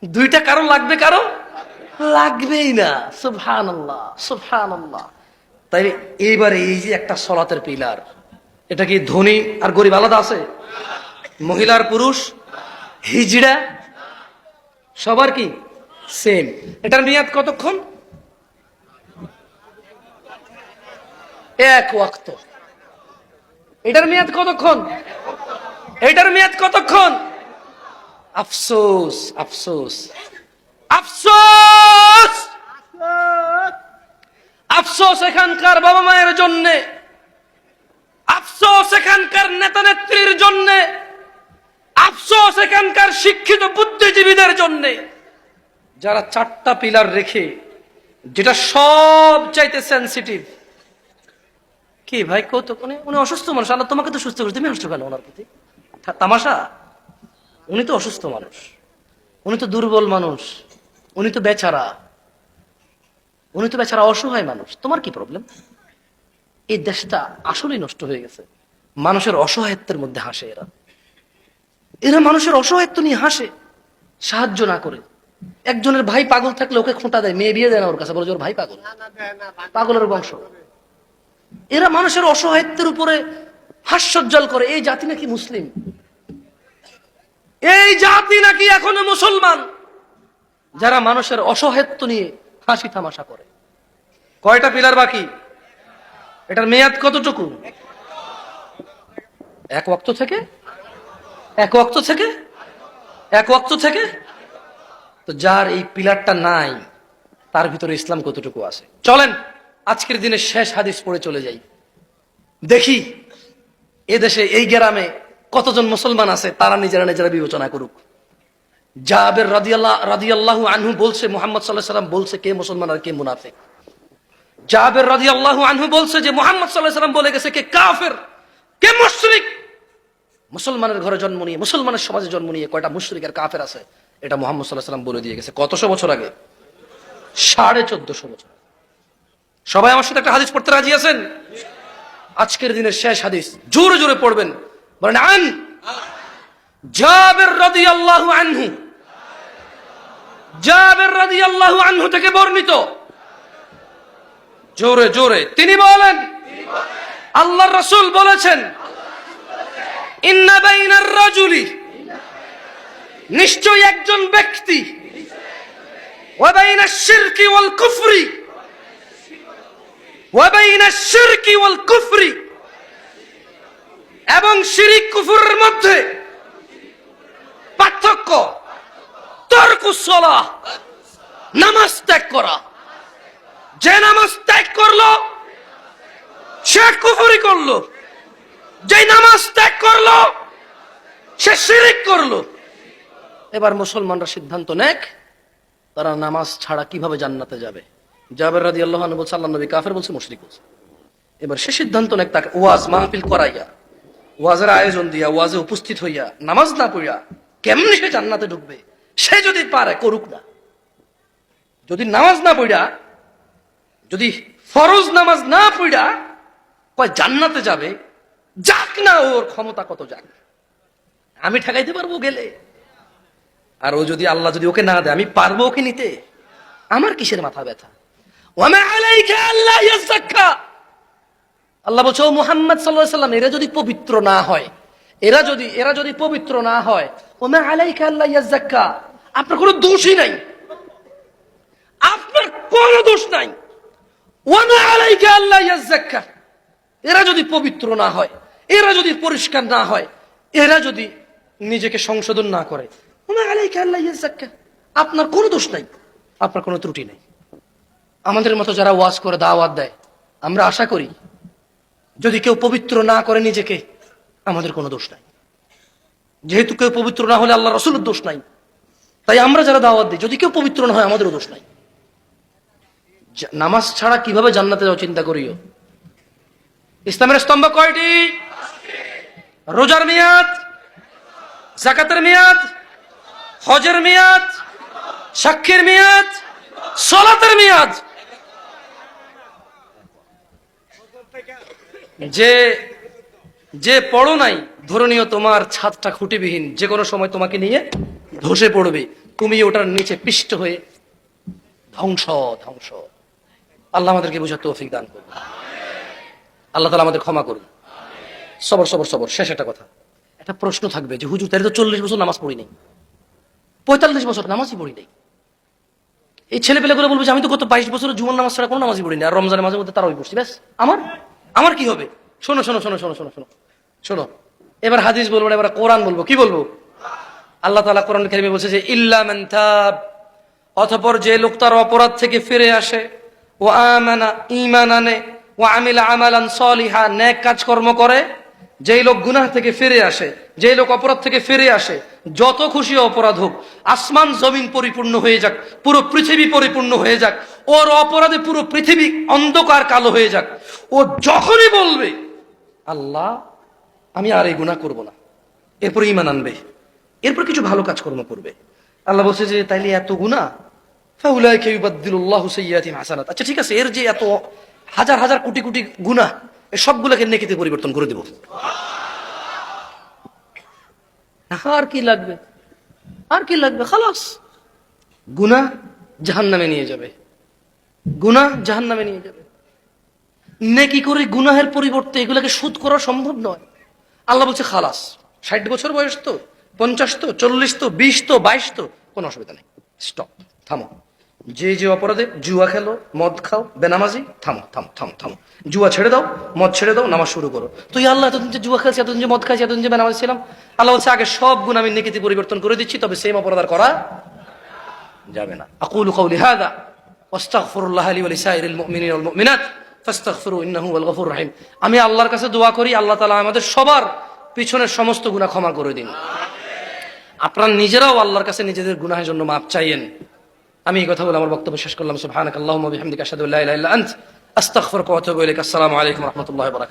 দুইটা কারো লাগবে, কারো লাগবেই না। সুবহানাল্লাহ, সুবহানাল্লাহ। তাই এইবারে এই যে একটা সলাতের পিলার, এটা কি ধনী আর গরিব আলাদা আছে? মহিলার পুরুষ, হিজড়া সবার কি সেম? এটার মেয়াদ কতক্ষণ? 1 ওয়াক্ত। এটার মেয়াদ কতক্ষণ? এটার মেয়াদ কতক্ষণ? আফসোস, আফসোস, আফসোস, আফসোস এখানকার বাবা মায়ের জন্য, আফসোস এখানকার নেতা নেত্রীর জন্য, আফসোস এখানকার শিক্ষিত বুদ্ধিজীবীদের জন্য, যারা 4টা পিলার রেখে, যেটা সব চাইতে সেন্সিটিভ। কি ভাই কৌতুক, উনি অসুস্থ মানুষ, আল্লাহ তোমাকে তো সুস্থ করছে, তুমি অসুস্থ কেন ওনার প্রতি? তামাশা? উনি তো অসুস্থ মানুষ, উনি তো দুর্বল মানুষ, উনি তো বেচারা, উনি তো বেচারা অসহায় মানুষ, তোমার কি প্রবলেম? এই দেশটা আসলেই নষ্ট হয়ে গেছে। মানুষের অসহায়ত্বের মধ্যে হাসে এরা, এরা মানুষের অসহায়ত্ব নিয়ে হাসে, সাহায্য না করে। একজনের ভাই পাগল থাকলে ওকে খোঁটা দেয়, মেয়ে বিয়ে দেয় না ওর কাছে, বলে ওর ভাই পাগল, পাগলের বংশ। এরা মানুষের অসহায়ত্বের উপরে হাস্যোজ্জ্বল করে। এই জাতি নাকি মুসলিম, এই জাতি নাকি এখনো মুসলমান, যারা মানুষের অসহায়ত্ব নিয়ে হাসি তামাশা করে। কয়টা পিলার বাকি? এটার মেয়াদ কতটুকু? 1 ওয়াক্ত থেকে, 1 ওয়াক্ত থেকে, 1 ওয়াক্ত থেকে। তো যার এই পিলারটা নাই, তার ভিতরে ইসলাম কতটুকু আছে? চলেন আজকের দিনে শেষ হাদিস পড়ে চলে যাই, দেখি এদেশে এই গ্রামে কতজন মুসলমান আছে, তারা নিজেরা নিজেরা বিবেচনা করুক। জাবের রাদিয়াল্লাহু আনহু বলছে, মুহাম্মদ সাল্লাল্লাহু আলাইহি ওয়াসাল্লাম বলছে কে মুসলমান আর কে মুনাফিক। জাবের রাদিয়াল্লাহু আনহু বলছে যে মুহাম্মদ সাল্লাল্লাহু আলাইহি ওয়াসাল্লাম বলে গেছে কে কাফের, কে মুশরিক। মুসলমানের ঘরে জন্ম নিয়ে, মুসলমানের সমাজে জন্ম নিয়ে কয়টা মুশরিক আর কাফের আছে, এটা মুহাম্মদ সাল্লাল্লাহু আলাইহি ওয়াসাল্লাম বলে দিয়ে গেছে। কতশো বছর আগে? 1450 বছর। সবাই আমার সাথে একটা হাদিস পড়তে রাজি আছেন? আজকের দিনের শেষ হাদিস, জোরে জোরে পড়বেন, বলেন আন জাবের রাদিয়াল্লাহু আনহু, জাবের রাদিয়াল্লাহু আনহু থেকে বর্ণিত, জোরে জোরে তিনি বলেন, আল্লাহর রাসূল বলেছেন, ইন্না বাইনার রাজুলি, নিশ্চয়ই একজন ব্যক্তি, ওয়া বাইনাশ শিরকি ওয়াল কুফরি, ওয়া বাইনাশ শিরকি ওয়াল কুফরি, এবং শিরিক কুফরের মধ্যে পার্থক্য, তারকুস সালাহ, নামাজ ত্যাগ করা। যে নামাজ ত্যাগ করলো সে কুফরি করলো, যে নামাজ ত্যাগ করলো সে শিরিক করলো। এবার মুসলমানরা সিদ্ধান্ত নেক তারা নামাজ ছাড়া কিভাবে জান্নাতে যাবে। জাবের রাদিয়াল্লাহু আনহু বলছে আল্লাহর নবী কাফের বলছে, মুশরিক বলছে। এবার সে সিদ্ধান্ত নেক, তাকে ওয়াজ মাহফিল করাইয়া, ওয়াজের আয়োজন দিয়া, ওয়াজে উপস্থিত হইয়া, নামাজ না পড়িয়া কেমনি সে জান্নাতে ঢুকবে, সে যদি পারে করুক না। যদি নামাজ না পড়িয়া, যদি ফরজ নামাজ না পড়িয়া কয় জান্নাতে যাবে, যাক না, ওর ক্ষমতা কত যাক, আমি ঠেকাইতে পারবো গেলে। আর ও যদি, আল্লাহ যদি ওকে না দেয়, আমি পারবো ওকে নিতে, আমার কিসের মাথা ব্যথা। ওয়ামা আলাইকা আল্লা ইয়াযাক্কা, আল্লাহ বলছে ও মুহাম্মদ সাল্লাল্লাহু আলাইহি ওয়াসাল্লাম, এরা যদি পবিত্র না হয়, এরা যদি পবিত্র না হয়, ওমা আলাইকা আল্লাহ ইয়াযাক্কা, আপনার কোনো দোষই নাই, আপনার কোনো দোষ নাই। ওমা আলাইকা আল্লাহ ইয়াযাক্কা, এরা যদি পবিত্র না হয়, এরা যদি পরিষ্কার না হয়, এরা যদি নিজেকে সংশোধন না করে, ওমা আলাইকা আল্লাহ ইয়াযাক্কা, আপনার কোনো দোষ নাই, আপনার কোনো ত্রুটি নাই। আমাদের মতো যারা ওয়াজ করে দাওয়াত দেয়, আমরা আশা করি যদি কেউ পবিত্র না করে নিজেকে, আমাদের কোনো দোষ নাই। যেহেতু কেউ পবিত্র না হলে আল্লাহ রাসূলের দোষ নাই, তাই আমরা যারা দাওয়াত দিই, যদি কেউ পবিত্র না হয় আমাদেরও দোষ নাই। নামাজ ছাড়া কিভাবে জান্নাতে যাও চিন্তা করিও। ইসলামের স্তম্ভ কয়টি? রোজার মেয়াদ, যাকাতের মেয়াদ, হজের মেয়াদ, সাক্ষীর মেয়াদ, সালাতের মেয়াদ। যে পড়ো নাই, ধরনীয় তোমার ছাদটা খুঁটিবিহীন, যে কোনো সময় তোমাকে নিয়ে ধসে পড়বে, তুমি ওটার নিচে পিষ্ট হয়ে ধ্বংস। আল্লাহ আমাদেরকে বোঝার তৌফিক দান করুন। আল্লাহ তাআলা আমাদের ক্ষমা করুন। সবর। শেষ একটা কথা, একটা প্রশ্ন থাকবে যে হুজুর তাহলে তো 40 বছর নামাজ পড়ি নাই, 45 বছর নামাজই পড়ি নাই। এই ছেলে পেলেগুলো বলবে যে আমি তো গত 22 বছরের জুমার নামাজ ছাড়া কোনো নামাজই পড়ি না, আর রমজানের মাঝে মধ্যে তারাই পড়ছি, ব্যাস আমার কি হবে? শোনো, এবার হাদিস বলবো না, এবার কোরআন বলবো। কি বলবো? আল্লাহ তাআলা কোরআন কারীমে বলছে যে ইল্লা মান তাব, অতঃপর যে লোক তার অপরাধ থেকে ফিরে আসে, ও আমানা, ঈমান আনে, ও আমিলা আমালান সলিহা, নেক কাজকর্ম করে। যেই লোক গুনাহ থেকে ফিরে আসে, যেই লোক অপরাধ থেকে ফিরে আসে, যত খুশি অপরাধ হোক, আসমান জমিন পরিপূর্ণ হয়ে যাক, পুরো পৃথিবী পরিপূর্ণ হয়ে যাক, ওর অপরাধে পুরো পৃথিবী অন্ধকার কালো হয়ে যাক, ও যখনই বলবে আল্লাহ আমি আর এই গুনাহ করব না, এরপর ঈমান আনবে, এরপর কিছু ভালো কাজকর্ম করবে। আল্লাহ বলছে যে তাইলে এত গুনাহ, ফাউলাইকা ইউবাদদিলুল্লাহু সাইয়্যাতিহিম হাসানাত। আচ্ছা ঠিক আছে, এর যে এত হাজার হাজার কোটি কোটি গুনাহ, এই সবগুলোকে নেকিতে পরিবর্তন করে দেব। আর কি লাগবে? খালাস। গুনাহ জাহান্নামে নিয়ে যাবে, নেকি করে গুনাহের পরিবর্তে এগুলোকে শোধ করা সম্ভব নয়। আল্লাহ বলছে খালাস, 60 বছর বয়স তো, 50 তো, 40 তো, 20 তো, 22 তো, কোনো অসুবিধা নেই, স্টপ, থামো। যে অপরাধে জুয়া খেলো, মদ খাও, বেনামাজি, থামো। জুয়া ছেড়ে দাও, মদ ছেড়ে দাও, নামাজ শুরু করো। তুই আল্লাহ এতদিন যে জুয়া খেলছি, এতদিন যে মদ খাইছি, এতদিন যে বেনামাজি ছিলাম, আল্লাহ বলছে আগে সব গুণ আমি নেকিতে পরিবর্তন করে দিচ্ছি, তবে সেম অপরাধ আর করা যাবে না। আকুলু কাউলি হাযা ওয়াস্তাগফিরুল্লাহ লি ওয়া লিসাইরিল মুমিনিনা ওয়াল মুমিনাত ফাস্তাগফিরু ইন্নাহু হুয়াল গফুরুর রহিম। আমি আল্লাহর কাছে দোয়া করি, আল্লাহ তাআলা আমাদের সবার পিছনের সমস্ত গুনাহ ক্ষমা করে দিন। আপনারা নিজেরাও আল্লাহর কাছে নিজেদের গুনাহের জন্য মাপ চাইয়েন। আমি এই কথা বলে আমার বক্তব্য শেষ করলাম। সুবহানাকাল্লাহুম্মা ওয়া বিহামদিকা আশহাদু আল্লা ইলাহা ইল্লা আনতা আস্তাগফিরুকা ওয়া আতুবু ইলাইক। আসসালামু আলাইকুম ওয়া রাহমাতুল্লাহি ওয়া বারাকাতুহু।